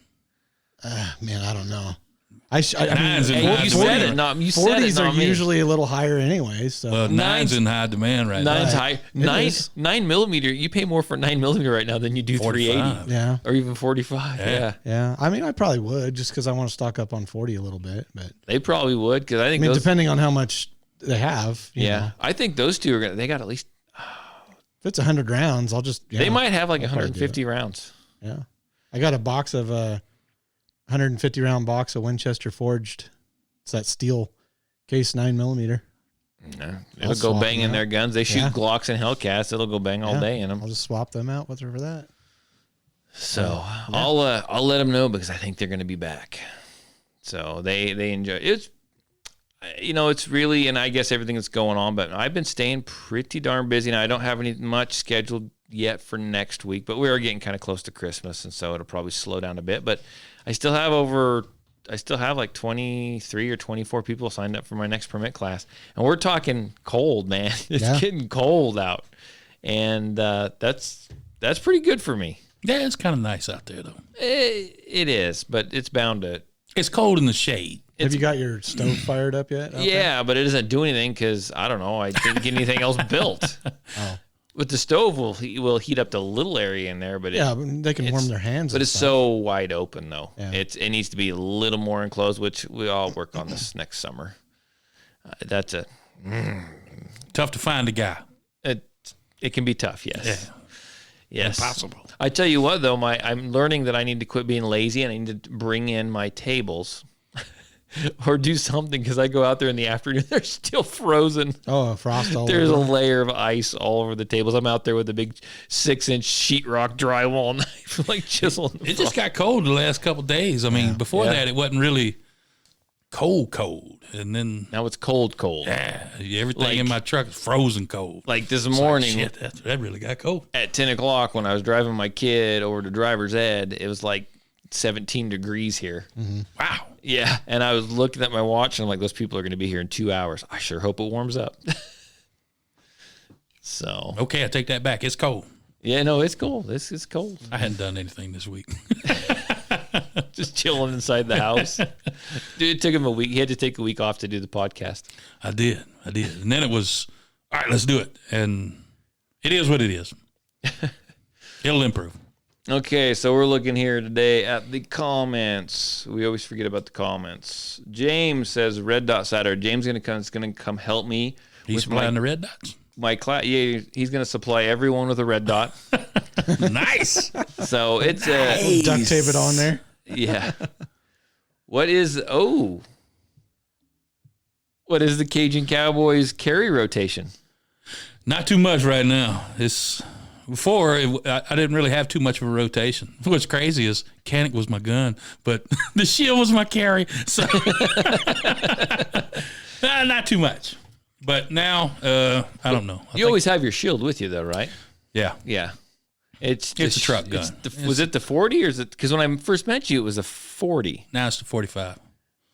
Man, I don't know. I mean, Nines in Hey, high you demand. said it, not you said it, 40s are not me. usually a little higher anyway. So Well, Nines- 9's in high demand right Nine's now. high. is. 9 millimeter. You pay more for 9 millimeter right now than you do 45. 380 yeah, or even 45. Yeah. yeah. I mean, I probably would just because I want to stock up on 40 a little bit. But They probably would because I I think mean, those. depending on how much they have. You Yeah, know. I think those two are gonna. They got at least. If it's 100 rounds, I'll just. Yeah, They might have like I'll probably do 150 rounds. Yeah, I got a box of 150 round box of Winchester forged. It's that steel case 9 millimeter. No, I'll it'll go swap bang them in their out. guns. They shoot Yeah. Glocks and Hellcats. It'll go bang all Yeah. day in them. I'll just swap them out with her for that. So I'll let them know because I think they're going to be back. So they enjoy it's. It's really, and I guess everything that's going on, but I've been staying pretty darn busy. Now I don't have any much scheduled yet for next week, but we are getting kind of close to Christmas, and so it'll probably slow down a bit. But I still have like 23 or 24 people signed up for my next permit class, and we're talking cold, man. It's Yeah. getting cold out, and that's pretty good for me. Yeah, it's kind of nice out there, though. It is, but it's bound to. It's cold in the shade. Have you got your stove fired up yet? out there? Yeah, but it doesn't do anything because I don't know. I didn't get anything else built. Oh. With the stove, will heat up the little area in there, but Yeah, but they can warm their hands. But and it's stuff. so wide open though. Yeah. It needs to be a little more enclosed, which we all work on this next summer. That's Tough to find a guy. it can be tough. Yes. Yeah. Yes. Impossible. I tell you what though, I'm learning that I need to quit being lazy and I need to bring in my tables. Or do something because I go out there in the afternoon, they're still frozen. Oh, frost all There's a over. layer of ice all over the tables. I'm out there with a big 6-inch sheetrock drywall knife, like chiseling. It just got cold the last couple of days. I mean, before Yeah. that, it wasn't really cold, and then Now it's cold. everything Like- in my truck is frozen cold. Like this It's like, morning shit, that really got cold. at 10 o'clock when I was driving my kid over to driver's ed, it was like 17 degrees here. Wow. Yeah. And I was looking at my watch and I'm like, those people are going to be here in 2 hours. I sure hope it warms up. So, Okay, I take that back. It's cold. yeah, no, it's cold. It's cold. I hadn't done anything this week. Just chilling inside the house. Dude, it took him a week. He had to take a week off to do the podcast. I did. And then it was, all right, let's do it. And it is what it is. It'll improve. Okay, so we're looking here today at the comments. We always forget about the comments. James says Red Dot Saturday. James is gonna come help me He's with supplying the red dots. my class. Yeah, he's gonna supply everyone with a red dot. Nice. So it's Duct tape it on there. yeah. What is the Cajun Cowboys carry rotation? Not too much right now. It's before I didn't really have too much of a rotation. What's crazy is Canic was my gun, but the shield was my carry. So not too much. But now I don't know. You always have your shield with you though, right? Yeah. Yeah. It's a truck gun. Was it the 40 or is it? Because when I first met you, it was a 40. Now it's the 45.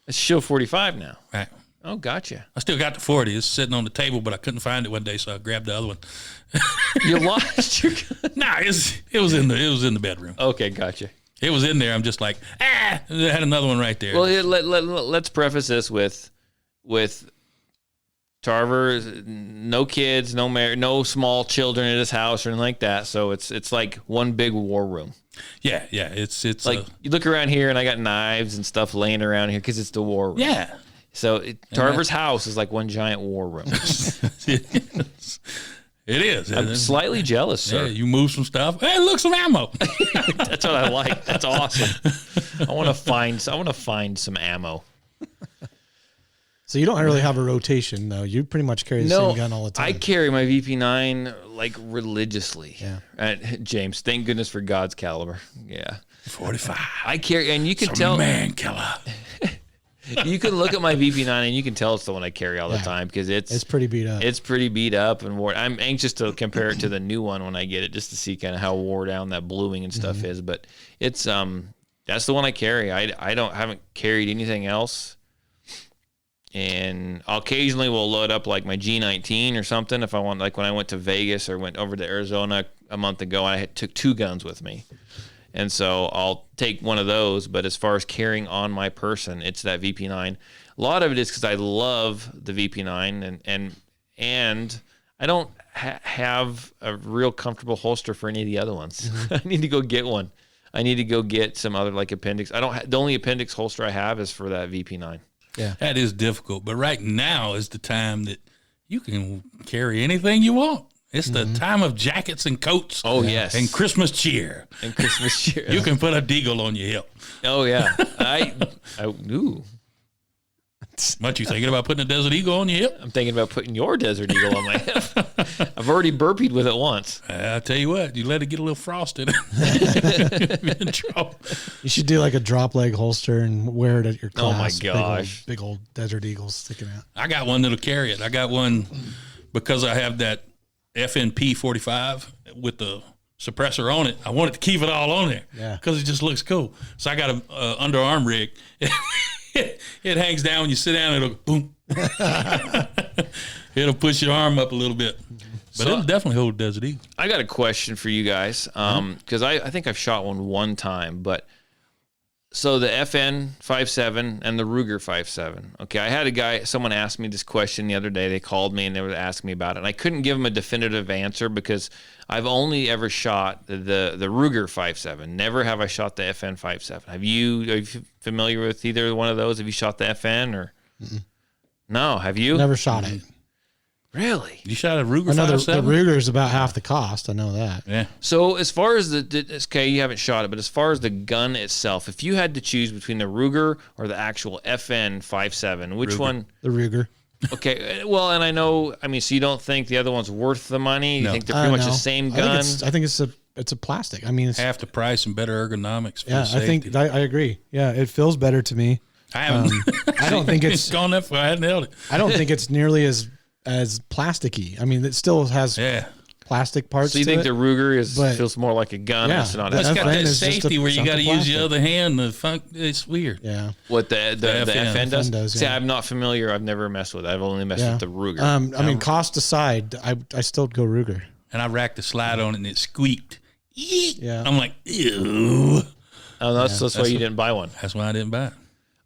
It's shield 45 now. Right. Oh, gotcha. I still got the 40. It's sitting on the table, but I couldn't find it one day, so I grabbed the other one. You lost your gun. Nah, it was in the bedroom. Okay, gotcha. It was in there. I'm just like, I had another one right there. Well, let's preface this with Tarver, no kids, no small children at his house or anything like that. So it's like one big war room. yeah. It's Like you look around here and I got knives and stuff laying around here because it's the war room. yeah. So Tarver's house is like one giant war room. It is. I'm slightly jealous, Yeah, sir. you move some stuff. Hey, look, some ammo. That's what I like. That's awesome. I want to find some ammo. So you don't really have a rotation though. You pretty much carry the same gun all the time. I carry my VP9 like religiously. Yeah. James, thank goodness for God's caliber. Yeah. 45. I carry, and you can Some tell. man killer. You can look at my VP9 and you can tell it's the one I carry all the time because It's pretty beat up. It's pretty beat up and worn. I'm anxious to compare it to the new one when I get it, just to see kind of how wore down that bluing and stuff is. But it's that's the one I carry. I haven't carried anything else. And occasionally we'll load up like my G19 or something if I want. Like when I went to Vegas or went over to Arizona a month ago, I took 2 guns with me. And so I'll take one of those, but as far as carrying on my person, it's that VP9. A lot of it is because I love the VP9, and I don't have a real comfortable holster for any of the other ones. I need to go get one. I need to go get some other like appendix. The only appendix holster I have is for that VP9. Yeah, That is difficult, but right now is the time that you can carry anything you want. It's the time of jackets and coats. Oh, yes. And Christmas cheer. And Christmas cheer. You can put a deagle on your hip. Oh, yeah. Ooh. What, you thinking about putting a Desert Eagle on your hip? I'm thinking about putting your Desert Eagle on my hip. I've already burpeed with it once. I tell you what, you let it get a little frosted. You're in trouble. you should do like a drop leg holster and wear it at your Oh, my class. gosh. Big old Desert Eagles sticking out. I got one that'll carry it. I got one because I have that FNP 45 with the suppressor on it. I wanted to keep it all on there because it just looks cool. So I got a underarm rig. It hangs down when you sit down. It'll go boom. It'll push your arm up a little bit. But it'll definitely hold Desert Eagle. I got a question for you guys because I think I've shot one time, but so the FN 5.7 and the Ruger 5.7. Okay, I had someone asked me this question the other day. They called me and they were asking me about it, and I couldn't give them a definitive answer because I've only ever shot the Ruger 5.7. Never have I shot the FN 5.7. Are you familiar with either one of those? Have you shot the FN or? No, have you? Never shot it. Really? You shot a Ruger I know the 5.7? Ruger's about half the cost. I know that. Yeah. So as far as okay, you haven't shot it, but as far as the gun itself, if you had to choose between the Ruger or the actual FN 5.7, which one? The Ruger. Okay, well, and I mean, so you don't think the other one's worth the money? You No. think they're pretty much the same gun? I think it's a plastic. I mean, it's, Half the price and better ergonomics. For yeah, I think I agree. Yeah, it feels better to me. I haven't. I don't think it's gone that far. I hadn't held it. I don't think it's nearly as plasticky. I mean, it still has Yeah. plastic parts. So you to think it, the Ruger but- feels more like a gun? Yeah, It's not that's It's got FN that is just safety a where you chunk got to of use the plastic. other hand. The funk, it's weird. Yeah. what the FN does? FN does, See, yeah. I'm not familiar. I've never messed with it. I've only messed Yeah. with the Ruger. I mean, cost aside, I still go Ruger. And I racked the slide on it and it squeaked. Eek. Yeah. I'm like, ew. Oh, that's why you didn't buy one. That's why I didn't buy it.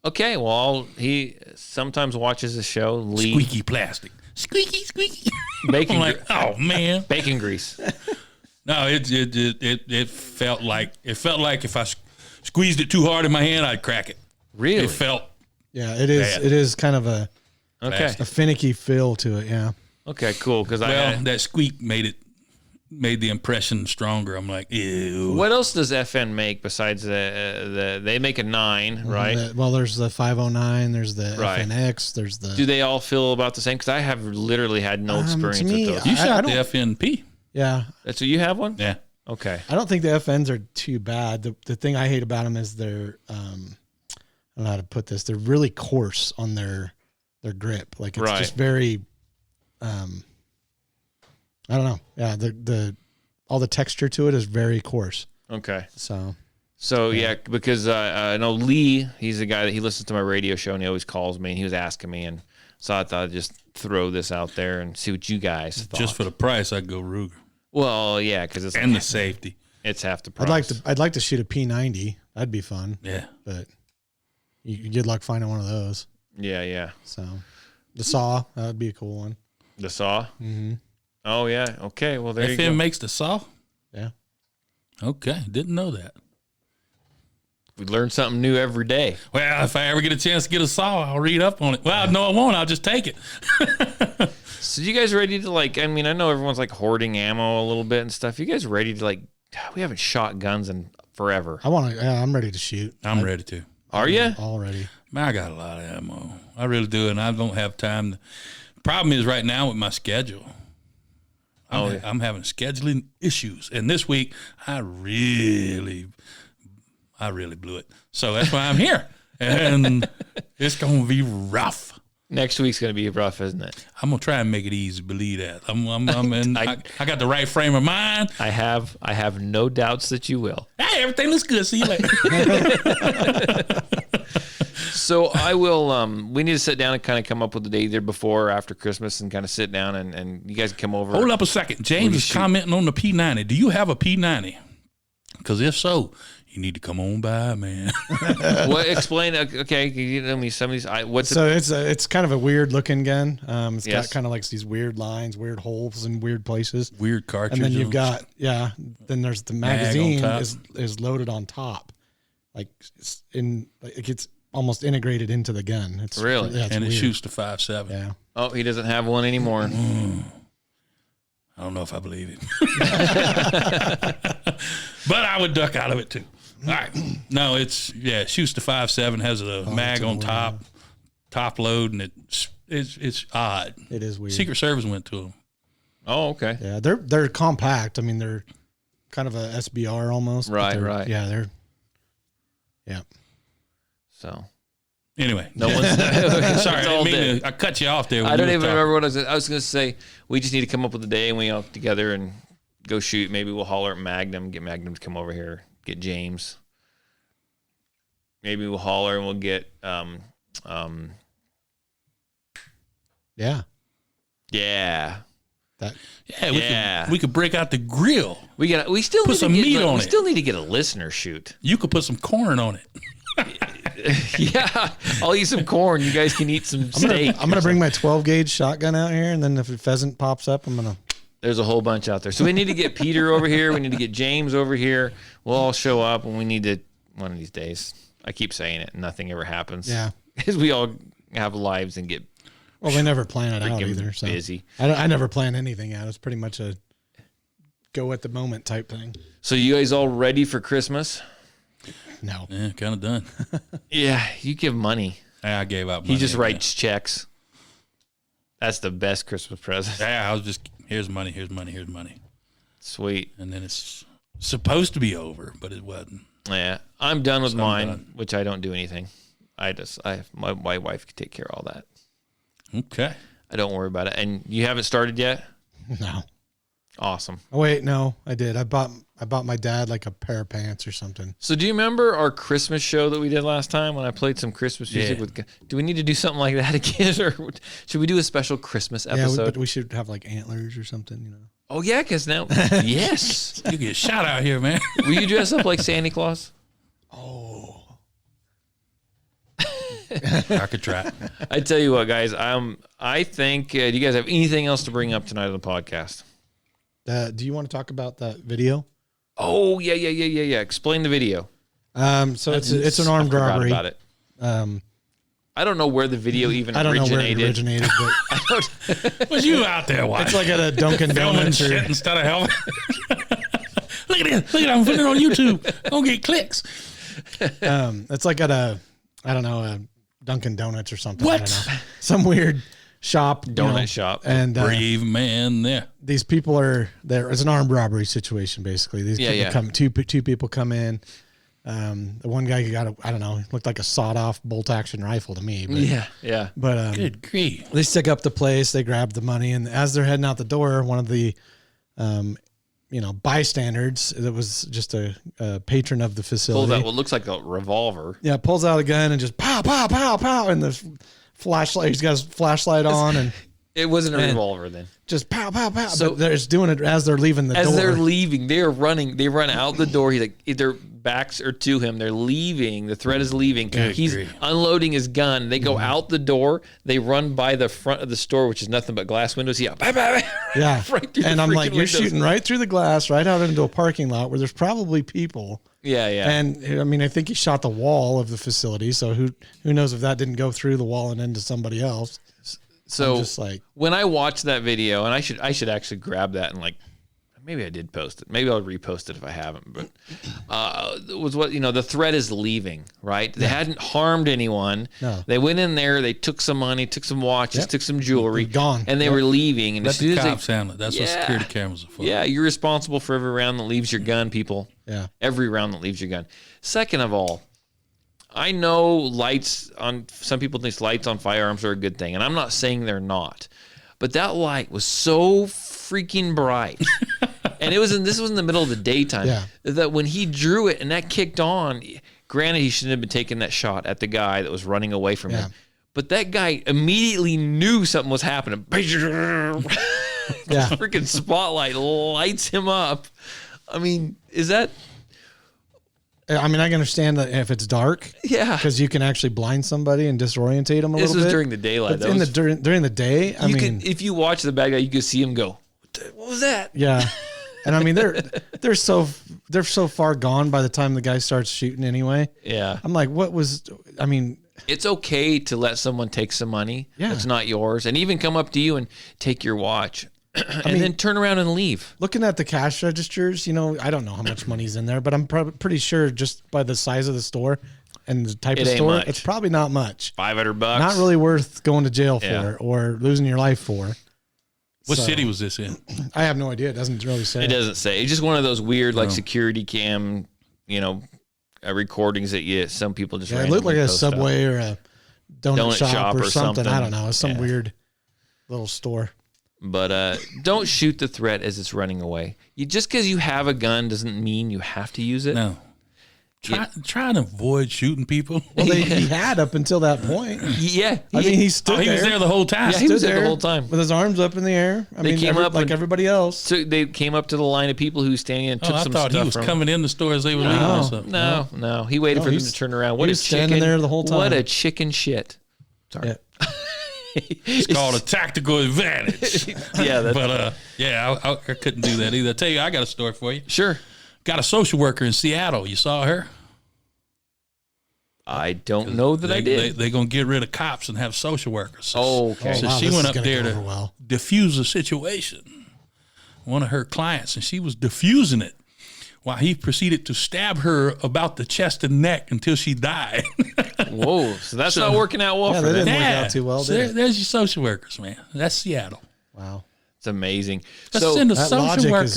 Okay, well, he sometimes watches the show. Lee, Squeaky plastic. Squeaky, squeaky. Bacon I'm like, oh man. bacon grease. No, it felt like if I squeezed it too hard in my hand, I'd crack it. Really? It felt Yeah, it is. Bad. It is kind of a Okay. finicky feel to it. Yeah. Okay, cool. Because that squeak made the impression stronger. I'm like, ew. what else does FN make besides they make a 9, right? Well, there's the 509. There's the Right. FNX. There's the. Do they all feel about the same? Because I have literally had no experience to me, with those. You I shot the don't- FNP. Yeah, So you have one? Yeah. Okay. I don't think the FNs are too bad. The thing I hate about them is they're I don't know how to put this. They're really coarse on their grip. Like it's Right. just very I don't know. Yeah, the all the texture to it is very coarse. Okay. So Yeah, because I know Lee, he's the guy that he listens to my radio show and he always calls me and he was asking me. And so I thought I'd just throw this out there and see what you guys thought. Just for the price, I'd go Ruger. Well, yeah, because it's, And the safety. it's half the price. I'd like to shoot a P90. That'd be fun. Yeah. But you good luck finding one of those. Yeah. So the saw, that would be a cool one. The saw? Mm-hmm. Oh, yeah. Okay, well, there you FN go. makes the saw? Yeah. Okay. Didn't know that. We learn something new every day. Well, if I ever get a chance to get a saw, I'll read up on it. Well, no, I won't. I'll just take it. So you guys ready to I know everyone's hoarding ammo a little bit and stuff. You guys ready to we haven't shot guns in forever. I'm ready to shoot. I'm ready to. Are you? All ready. Man, I got a lot of ammo. I really do, and I don't have time. Problem is right now with my schedule. I'm having scheduling issues, and this week I really blew it. So that's why I'm here. and it's gonna be rough. Next week's gonna be rough, isn't it? I'm gonna try and make it easy. Believe that. I'm in. I got the right frame of mind. I have no doubts that you will. Hey, everything looks good. See you later. So I will. We need to sit down and kind of come up with the day either before or after Christmas, and kind of sit down and you guys can come over. Hold up a second. James is commenting on the P90. Do you have a P90? Because if so, you need to come on by, man. What? Explain. Okay, can you tell me some of these? It's kind of a weird looking gun. It's Yes. got kind of like these weird lines, weird holes in weird places. Weird cartridge. And then you've got then there's the magazine top. is loaded on top, like it's almost integrated into the gun. It's Really? yeah, it's and it weird. shoots to 5.7. Yeah. Oh, he doesn't have one anymore. I don't know if I believe it. But I would duck out of it too. All right. No, it shoots to 5.7, has a mag on top load, and it's odd. It is weird. Secret Service went to them. Oh, okay. Yeah, they're compact. I mean, they're kind of a SBR almost. but Right, they're- right. Yeah. So Anyway, no one's. sorry, It's I all didn't mean dead. to, I cut you off there. when I don't you were even talking. remember what I was. I was going to say we just need to come up with a day and we all together and go shoot. Maybe we'll holler at Magnum, get Magnum to come over here, get James. Maybe we'll holler and we'll get Yeah. yeah. That Yeah, we could break out the grill. We still Put need some to get, meat on we it. still need to get a listener shoot. You could put some corn on it. Yeah, I'll eat some corn. You guys can eat some steak. I'm gonna bring my 12 gauge shotgun out here, and then if a pheasant pops up, I'm gonna. There's a whole bunch out there. So we need to get Peter over here. We need to get James over here. We'll all show up, and we need to one of these days. I keep saying it, and nothing ever happens. Yeah. Because we all have lives and get Well, we never plan it out freaking either. So busy. I never plan anything out. It's pretty much a go at the moment type thing. So you guys all ready for Christmas? No. Yeah, kind of done. Yeah, you give money. I gave out money. He just again. writes checks. That's the best Christmas present. Yeah, I was just, here's money, here's money, here's money. Sweet. And then it's supposed to be over, but it wasn't. Yeah, I'm done with So I'm mine, done. which I don't do anything. My wife can take care of all that. Okay. I don't worry about it. And you haven't started yet? No. Awesome. Oh wait, no, I did. I bought my dad like a pair of pants or something. So do you remember our Christmas show that we did last time when I played some Christmas music Yeah. with? Do we need to do something like that again, or should we do a special Christmas Yeah, episode? but we should have like antlers or something, you know. Oh yeah, because now yes. You get shot out here, man. Will you dress up like Santa Claus? I could try. I tell you what, guys. I think. Do you guys have anything else to bring up tonight on the podcast? Do you want to talk about that video? Oh yeah. Explain the video. So it's an armed I forgot robbery. about it. I don't know where the video even I don't know where it originated. originated, but Was you out there watching? it's like at a Dunkin' filming Donuts or shit instead of helping? Look at this. Look at that. I'm putting it on YouTube. Don't get clicks. it's like at a Dunkin' Donuts or something. I What? don't know. Some weird shop, Donut shop. and Brave man there. these people are there. It's an armed robbery situation, basically. These Yeah, people yeah. come. Two people come in. The one guy got it looked like a sawed-off bolt-action rifle to me. But, Yeah. But Good grief. they stick up the place. They grab the money, and as they're heading out the door, one of the, bystanders that was just a patron of the Pulls facility. out what looks like a revolver. Yeah, pulls out a gun and just pow, pow, pow, pow, and the flashlight. He's got his flashlight on and It wasn't a Man. revolver then. just pow, pow, pow. So- But they're just doing it as they're leaving the As door. they're leaving, they are running. They run out the door. He's like, their backs are to him. They're leaving. The threat is leaving. Good He's grief. unloading his gun. They go out the door. They run by the front of the store, which is nothing but glass windows. Yeah, bye, bye, bye. Yeah, Right through the and I'm freaking like, you're windows. shooting right through the glass, right out into a parking lot where there's probably people. Yeah. And I mean, I think he shot the wall of the facility, so who knows if that didn't go through the wall and into somebody else. So I'm just like, when I watched that video, and I should actually grab that and like, maybe I did post it. Maybe I'll repost it if I haven't. But it was the threat is leaving, right? They hadn't harmed anyone. No. They went in there. They took some money, took some watches, Yep. took some jewelry, Gone. and they were leaving. And Let as soon the as they, cops handle it. That's what Yeah. security cameras are for. yeah, you're responsible for every round that leaves your gun, people. yeah, Every round that leaves your gun. Second of all, I know lights on some people think lights on firearms are a good thing, and I'm not saying they're not. But that light was so freaking bright. And this was in the middle of the daytime. Yeah. That when he drew it and that kicked on, granted he shouldn't have been taking that shot at the guy that was running away from him. But that guy immediately knew something was happening. Freaking spotlight lights him up. I mean, is that... I mean, I can understand that if it's dark. Yeah. Because you can actually blind somebody and disorientate them a little bit. This was during the daylight. But during the day, I mean... if you watch the bad guy, you could see him go, what was that? Yeah. And I mean, they're so far gone by the time the guy starts shooting anyway. Yeah. I'm like, I mean... It's okay to let someone take some money. Yeah. It's not yours. And even come up to you and take your watch. And then turn around and leave. Looking at the cash registers, I don't know how much money's in there, but I'm pretty sure just by the size of the store and the type of store, much. it's probably not much. $500. Not really worth going to jail for or losing your life for. What city was this in? I have no idea. It doesn't really say. It doesn't say. It's just one of those weird security cam, recordings that some people just it looked like a post Subway up. or a donut shop or something. I don't know. It's some weird little store. But don't shoot the threat as it's running away. Just because you have a gun doesn't mean you have to use it. No. Try and avoid shooting people. Well, he had up until that point. Yeah. He stood there. He was there the whole time. Yeah, he was there the whole time. With his arms up in the air. Came up like everybody else. So they came up to the line of people who was standing and took some stuff. I thought he was coming in the store as they were leaving or something. No. He waited for them to turn around. He was standing there the whole time. What a chicken shit. Sorry. Yeah. It's called a tactical advantage. I couldn't do that either. I tell you, I got a story for you. Sure. Got a social worker in Seattle. You saw her? I don't know that I did. They're going to get rid of cops and have social workers. Okay. So she went up there to diffuse the situation. One of her clients, and she was diffusing it while he proceeded to stab her about the chest and neck until she died. Whoa. So that's not working out well for that them. didn't work out too well, did it? There's your social workers, man. That's Seattle. Wow. It's amazing. Let's send a That social logic worker.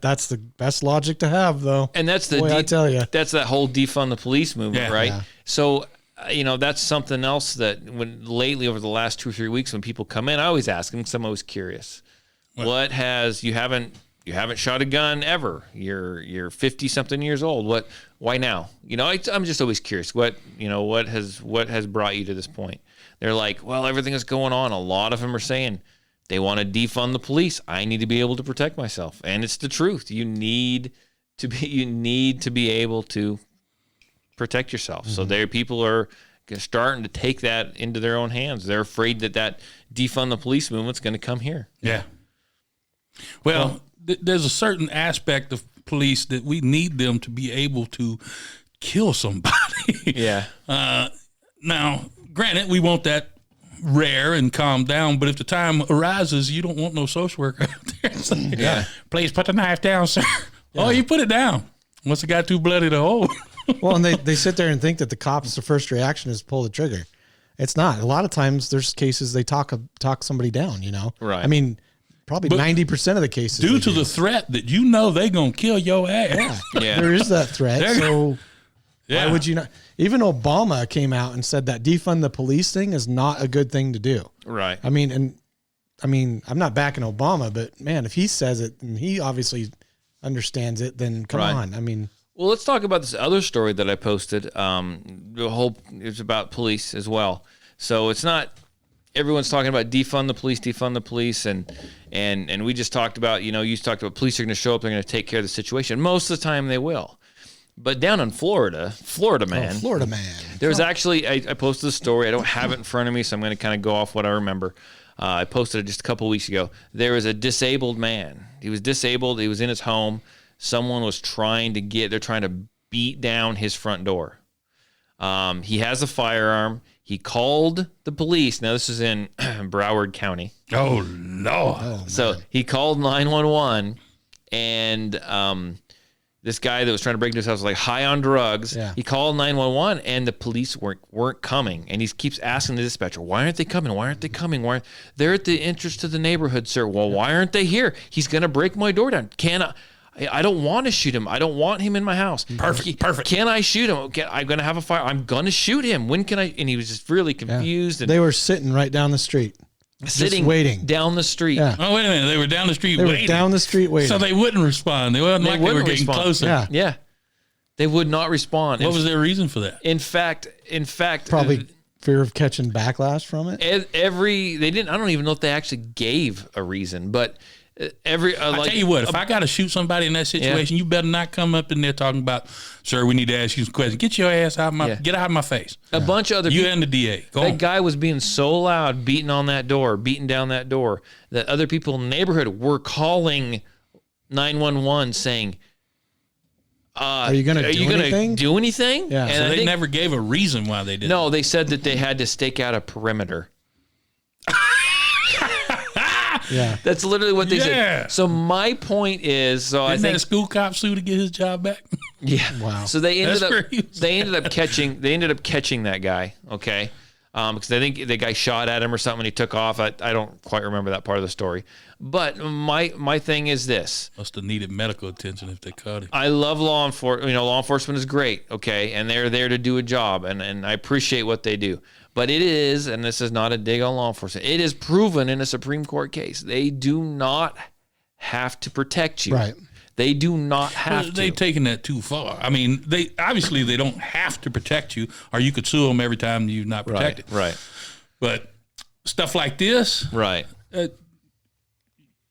that's the best logic to have, though. And that's I tell you. That's that whole defund the police movement, right? Yeah. So, that's something else that lately over the last 2 or 3 weeks when people come in, I always ask them because I'm always curious. You haven't shot a gun ever. You're 50 something years old. Why now? I'm just always curious. What has brought you to this point? They're like, well, everything is going on. A lot of them are saying they want to defund the police. I need to be able to protect myself. And it's the truth. You need to be able to protect yourself. Mm-hmm. So people are starting to take that into their own hands. They're afraid that defund the police movement's going to come here. Yeah. Well, there's a certain aspect of police that we need them to be able to kill somebody. Yeah. Now, granted, we want that rare and calm down, but if the time arises, you don't want no social worker out there. It's like, please put the knife down, sir. Yeah. Oh, you put it down. Once it got too bloody to hold. Well, and they sit there and think that the cops, the first reaction is pull the trigger. It's not. A lot of times there's cases they talk somebody down, Right. I mean, probably 90% of the cases. Due to the threat that they're going to kill your ass. Yeah. There is that threat. So why would you not? Even Obama came out and said that defund the police thing is not a good thing to do. Right. I mean, I'm not backing Obama, but man, if he says it and he obviously understands it, then come on. I mean, well, let's talk about this other story that I posted. It's about police as well. So it's not everyone's talking about defund the police, and we just talked about, you talked about police are going to show up, they're going to take care of the situation. Most of the time they will. But down in Florida man. There was actually, I posted a story. I don't have it in front of me, so I'm going to kind of go off what I remember. I posted it just a couple of weeks ago. There was a disabled man. He was disabled. He was in his home. Someone was they're trying to beat down his front door. He has a firearm. He called the police. Now, this is in Broward County. Oh, no. So he called 911, and this guy that was trying to break into his house was like high on drugs. Yeah. He called 911, and the police weren't coming. And he keeps asking the dispatcher, why aren't they coming? Why aren't they coming? They're at the entrance to the neighborhood, sir. Well, why aren't they here? He's going to break my door down. I don't want to shoot him. I don't want him in my house. Perfect. Can I shoot him? I'm going to have a fire. I'm going to shoot him. When can I? And he was just really confused. And They were sitting right down the street. sitting just waiting. down the street. Yeah. Oh, wait a minute. They were down the street They waiting. were down the street waiting. So they wouldn't respond. They wasn't like they were wouldn't getting respond. closer. Yeah. Yeah. They would not respond. What was their reason for that? In fact, Probably fear of catching backlash from it. they didn't. I don't even know if they actually gave a reason, but I tell you what, if I got to shoot somebody in that situation, you better not come up in there talking about, sir, we need to ask you some questions. Get your ass out of my, get out of my face. a bunch of other You people, and the DA. Go that on. guy was being so loud, beating down that door, that other people in the neighborhood were calling 911 saying, Are you going to do anything? do anything? Yeah. And So I they think- never gave a reason why they did it. No, they said that they had to stake out a perimeter. Yeah. That's literally what they Yeah. said. So my point is, I Isn't think that a school cop sue to get his job back? yeah. Wow. So they ended That's up crazy. they ended up catching that guy. Okay. Because I think the guy shot at him or something and he took off. I don't quite remember that part of the story. But my thing is this. Must have needed medical attention if they caught him. I love law enforcement. Law enforcement is great, okay, and they're there to do a job, and I appreciate what they do. But it is, and this is not a dig on law enforcement, it is proven in a Supreme Court case, they do not have to protect you. Right. They do not have to. They've taken that too far. I mean, they don't have to protect you, or you could sue them every time you're not protected. Right. But stuff like this, Right.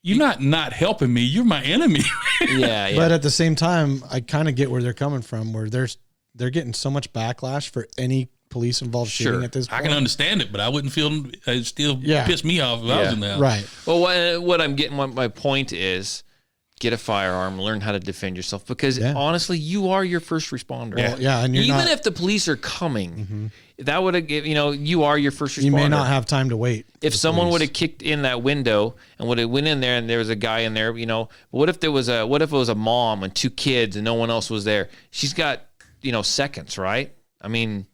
you're not helping me. You're my enemy. Yeah. But at the same time, I kind of get where they're coming from, where they're getting so much backlash for any police involved Sure. shooting at this I point. can understand it, but I wouldn't feel it still Yeah. piss me off if I was in the house. Right. Well, what I'm getting, what my point is, get a firearm, learn how to defend yourself, because honestly, you are your first responder. Well, yeah, and you're even not, if the police are coming, that would have given, you are your first responder. you may not have time to wait. If someone would have kicked in that window and would have went in there and there was a guy in there, what if it was a mom and two kids and no one else was there? She's got, seconds, right? I mean,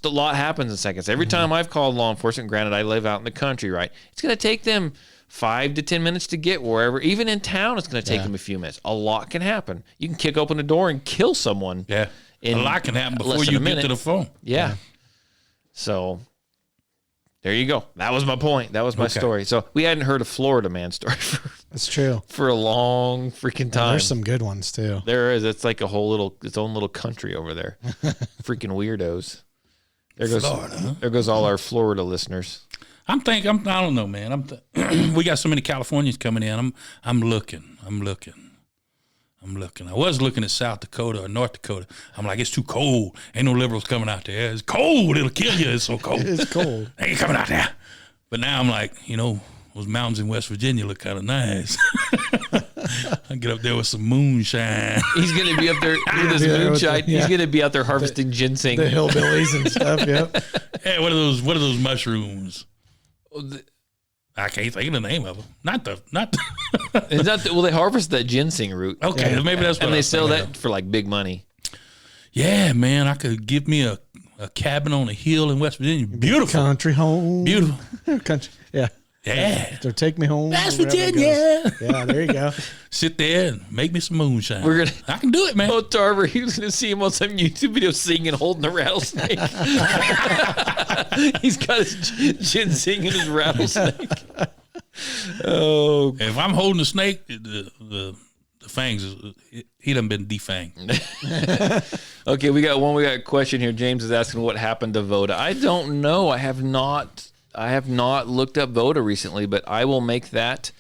a lot happens in seconds. Every time I've called law enforcement, granted I live out in the country, right? It's going to take them 5 to 10 minutes to get wherever. Even in town, it's going to take them a few minutes. A lot can happen. You can kick open a door and kill someone. Yeah. A lot can happen before less than you a get to minute. the phone. Yeah. So there you go. That was my point. That was my story. So we hadn't heard a Florida man story That's true. for a long freaking time. There's some good ones too. There is. It's like its own little country over there. Freaking weirdos. There goes Florida, huh? There goes all our Florida listeners. I don't know, man. We got so many Californians coming in. I'm looking. I was looking at South Dakota or North Dakota. I'm like, it's too cold. Ain't no liberals coming out there. It's cold. It'll kill you. It's so cold. It's cold. They ain't coming out there. But now I'm like, those mountains in West Virginia look kind of nice. I get up there with some moonshine. He's gonna be up there with his be there with moonshine. the- He's yeah. gonna be out there harvesting ginseng. The hillbillies and stuff. Yep. Hey, what are those mushrooms? I can't think of the name of them. Not the. Is that they harvest that ginseng root. Okay, Yeah. maybe that's what And I they was sell thinking that for like big money. Yeah, man, I could give me a cabin on a hill in West Virginia. Beautiful. Country home. Beautiful. Country. Yeah. Yeah. So take me home. That's wherever it Virginia. goes. Yeah, there you go. Sit there and make me some moonshine. We're gonna- I can do it, man. Oh, Tarver, he was going to see him on some YouTube video singing and holding a rattlesnake. He's got his ginseng in his rattlesnake. Oh, If I'm holding a snake, the fangs, he done been defanged. okay. We got a question here. James is asking what happened to Voda. I don't know. I have not looked up Voda recently, but I will make that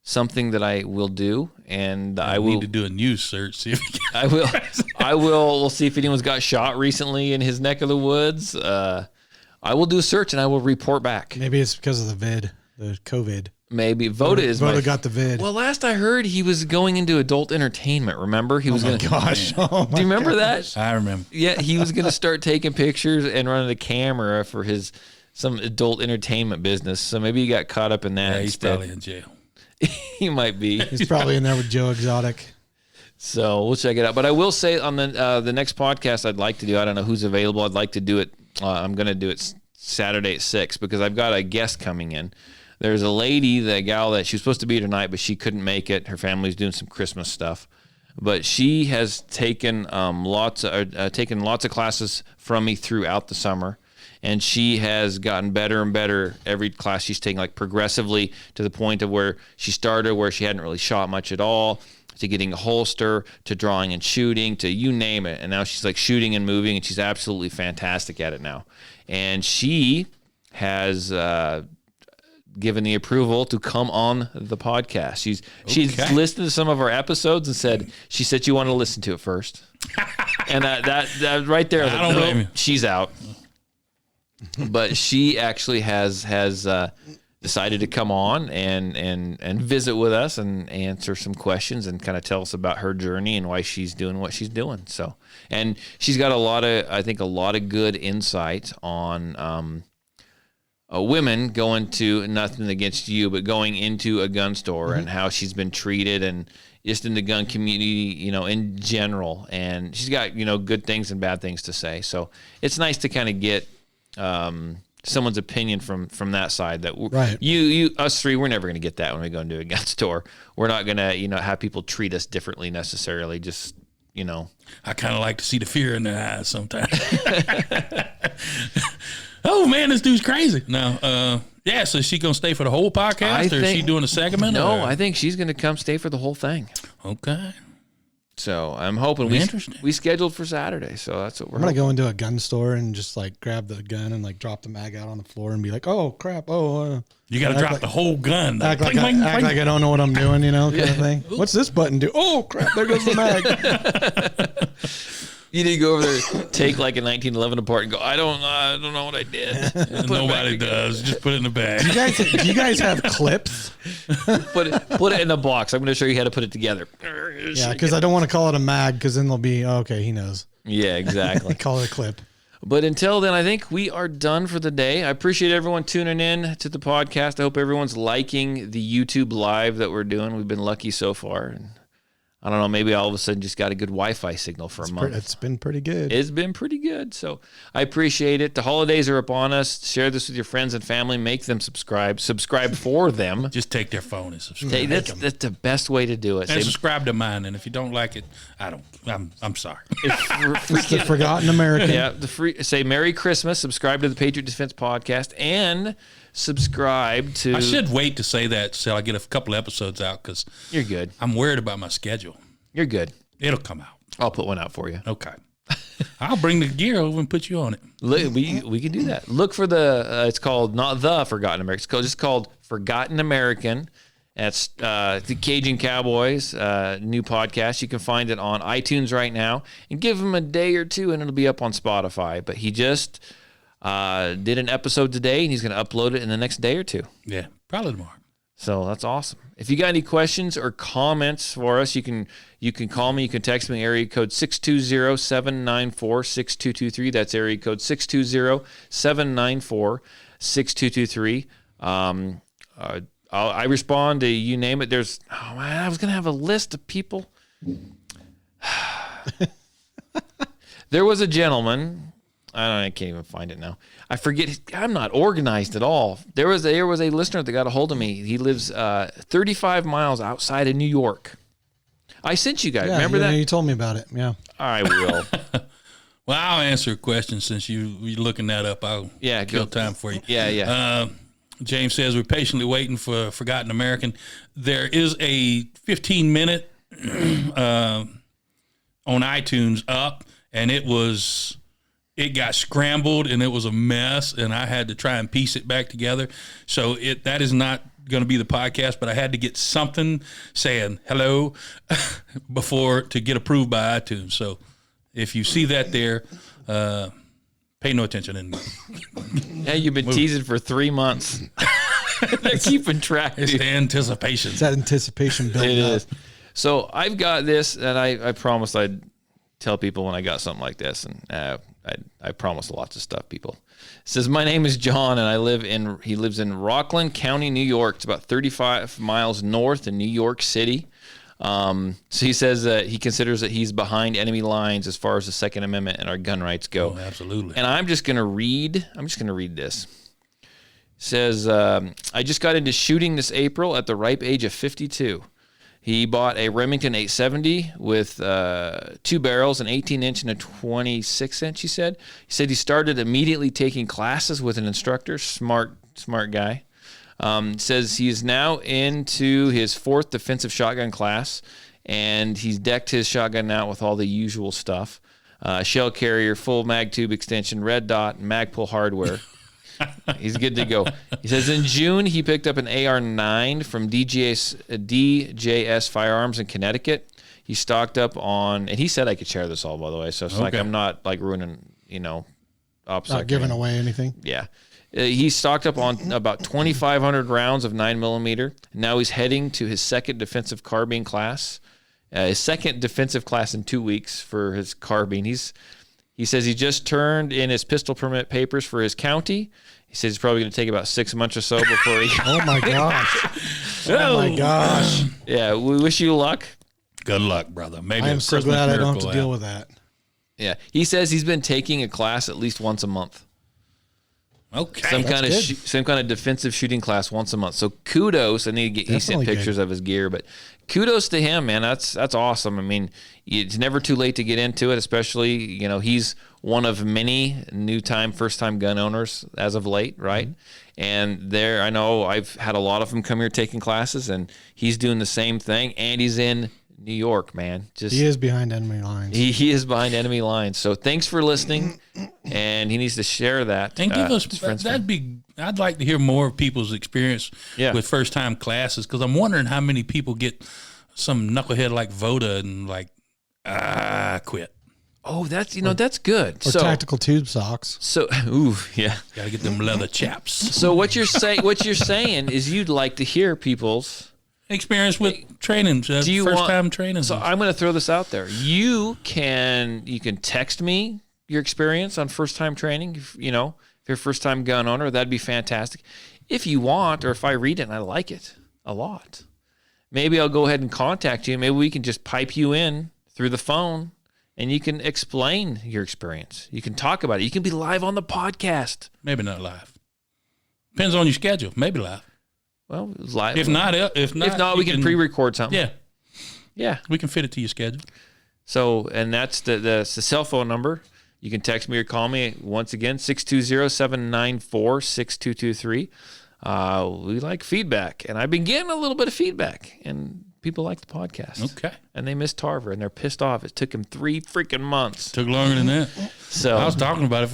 something that I will do, and I will need to do a news search. See if he can. I will. We'll see if anyone's got shot recently in his neck of the woods. I will do a search and I will report back. Maybe it's because of the COVID. Maybe Voda is Voda my. got the vid. Well, last I heard, he was going into adult entertainment. Remember, he was going to. Gosh. Oh Do you remember that? I remember. Yeah, he was going to start taking pictures and running a camera for some adult entertainment business. So maybe he got caught up in that. Yeah, he's instead. probably in jail. He might be. He's probably in there with Joe Exotic. So we'll check it out. But I will say on the next podcast I'd like to do, I don't know who's available. I'd like to do it. I'm going to do it Saturday at 6 because I've got a guest coming in There's a lady, the gal that she was supposed to be here tonight, but she couldn't make it. Her family's doing some Christmas stuff. But she has taken lots of classes from me throughout the summer, and she has gotten better and better every class she's taking, like progressively, to the point of where she started where she hadn't really shot much at all, to getting a holster, to drawing and shooting, to you name it. And now she's like shooting and moving, and she's absolutely fantastic at it now. And she has given the approval to come on the podcast. She's listened to some of our episodes and said she she wanted to listen to it first. And that right there, I don't blame you. She's out. But she actually has decided to come on and visit with us and answer some questions and kind of tell us about her journey and why she's doing what she's doing. So, and she's got a lot of good insight on women going to, nothing against you, but going into a gun store and how she's been treated and just in the gun community, in general. And she's got, good things and bad things to say. So it's nice to kind of get someone's opinion from that side. That right. Us three, we're never going to get that when we go into a gun store. We're not going to, have people treat us differently necessarily. Just, I kind of like to see the fear in their eyes sometimes. Oh man, this dude's crazy. No, so is she gonna stay for the whole podcast, or is she doing a segment? No, or? I think she's gonna come stay for the whole thing. Okay. So I'm hoping we scheduled for Saturday. So that's what we're. I'm gonna go into a gun store and just like grab the gun and like drop the mag out on the floor and be like, "Oh crap! Oh." You got to drop the whole gun. Act like I don't know what I'm doing, kind of thing. What's this button do? Oh crap! There goes the mag. You need to go over there, take like a 1911 apart, and go. I don't know what I did. Nobody does. Just put it in the bag. Do you guys have clips? Put it in a box. I'm going to show you how to put it together. Yeah, because I don't want to call it a mag, because then they'll be okay. He knows. Yeah, exactly. Call it a clip. But until then, I think we are done for the day. I appreciate everyone tuning in to the podcast. I hope everyone's liking the YouTube live that we're doing. We've been lucky so far. And I don't know, maybe all of a sudden just got a good Wi-Fi signal for a month. It's been pretty good. It's been pretty good. So I appreciate it. The holidays are upon us. Share this with your friends and family. Make them subscribe. Subscribe for them. Just take their phone and subscribe. That's the best way to do it. And subscribe to mine. And if you don't like it, I'm sorry. It's the Forgotten American. Yeah. Say Merry Christmas. Subscribe to the Patriot Defense Podcast and subscribe to. I should wait to say that till I get a couple episodes out, because you're good. I'm worried about my schedule. You're good. It'll come out. I'll put one out for you. Okay. I'll bring the gear over and put you on it. We can do that. Look for the. It's called not the Forgotten American. It's just called Forgotten American. That's the Cajun Cowboys new podcast. You can find it on iTunes right now, and give him a day or two, and it'll be up on Spotify. But he just did an episode today, and he's going to upload it in the next day or two. Yeah, probably tomorrow. So that's awesome. If you got any questions or comments for us, you can call me. You can text me, area code 620-794-6223. That's area code 620-794-6223. I respond to you name it. I was going to have a list of people. There was a gentleman. I can't even find it now. I forget. I'm not organized at all. There was a listener that got a hold of me. He lives 35 miles outside of New York. I sent you guys. Remember that? You told me about it. Yeah. I will. Well, I'll answer a question since you're looking that up. I'll kill time for you. Yeah. James says we're patiently waiting for Forgotten American. There is a 15-minute on iTunes up, and it got scrambled and it was a mess, and I had to try and piece it back together. So that is not going to be the podcast, but I had to get something saying hello to get approved by iTunes. So if you see that there, pay no attention anymore. Yeah, you've been teasing for 3 months. They're keeping track. It's the anticipation. It's that anticipation building up. It is. So I've got this, and I promised I'd tell people when I got something like this, and I promised lots of stuff, people. It says, my name is John, and he lives in Rockland County, New York. It's about 35 miles north in New York City. So he says that he considers that he's behind enemy lines as far as the Second Amendment and our gun rights go. Oh, absolutely. And I'm just going to read this. It Says, I just got into shooting this April at the ripe age of 52. He bought a Remington 870 with 2 barrels, an 18-inch and a 26-inch, he said. He said he started immediately taking classes with an instructor. Smart guy. Says he's now into his 4th defensive shotgun class, and he's decked his shotgun out with all the usual stuff. Shell carrier, full mag tube extension, red dot, and mag pull hardware. He's good to go. He says in June he picked up an AR-9 from DJS Firearms in Connecticut. He stocked up on, and he said I could share this all, by the way. So it's like I'm not like ruining, Not giving away anything. Yeah. He stocked up on about 2,500 rounds of 9mm. Now he's heading to his 2nd defensive carbine class. His 2nd defensive class in 2 weeks for his carbine. He says he just turned in his pistol permit papers for his county. He says he's probably going to take about 6 months or so before he... Oh, my gosh. Oh, my gosh. Yeah, we wish you luck. Good luck, brother. Maybe I am so glad I don't have to deal with that. Yeah. He says he's been taking a class at least once a month. Okay. Some kind of defensive shooting class once a month. So kudos. I need to get. He sent pictures of his gear, but kudos to him, man. That's awesome. I mean, it's never too late to get into it. Especially, he's one of many first time gun owners as of late, right? Mm-hmm. And I know I've had a lot of them come here taking classes, and he's doing the same thing. And he's in New York, man. He is behind enemy lines. He is behind enemy lines. So thanks for listening, and he needs to share that. And give us I'd like to hear more of people's experience with first time classes, because I'm wondering how many people get some knucklehead like Voda and like quit. Oh, that's that's good. Or tactical tube socks. So, yeah, got to get them leather chaps. So what you're saying is you'd like to hear people's experience with training, time training. So I'm going to throw this out there. You can text me your experience on first time training. If you're a first time gun owner, that'd be fantastic. If you want, or if I read it and I like it a lot, maybe I'll go ahead and contact you. Maybe we can just pipe you in through the phone, and you can explain your experience. You can talk about it. You can be live on the podcast. Maybe not live. Depends on your schedule. Maybe live. Well, live. If not, we can pre-record something. Yeah, we can fit it to your schedule. So, and that's the cell phone number. You can text me or call me once again, 620-794-6223. We like feedback, and I've been getting a little bit of feedback, and people like the podcast. Okay. And they miss Tarver, and they're pissed off. It took him 3 freaking months. Took longer than that. So I was talking about it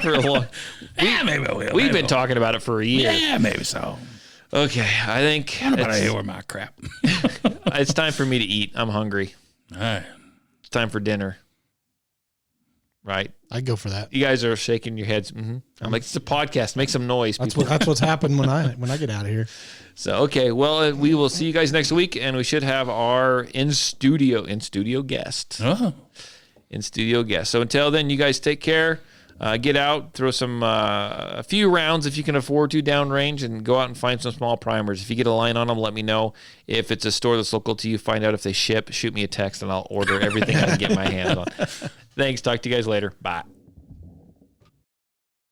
for a long. We've been talking about it for a year. Yeah, maybe so. Okay, I think it's my crap. It's time for me to eat. I'm hungry. All right. It's time for dinner. Right? I'd go for that. You guys are shaking your heads. Mm-hmm. I'm like, it's a podcast. Make some noise. That's what's happened when I get out of here. So, okay. Well, we will see you guys next week, and we should have our in-studio guest. Oh. In-studio guest. So until then, you guys take care. Get out, throw a few rounds if you can afford to downrange, and go out and find some small primers. If you get a line on them, let me know. If it's a store that's local to you, find out if they ship. Shoot me a text, and I'll order everything I can get my hands on. Thanks. Talk to you guys later. Bye.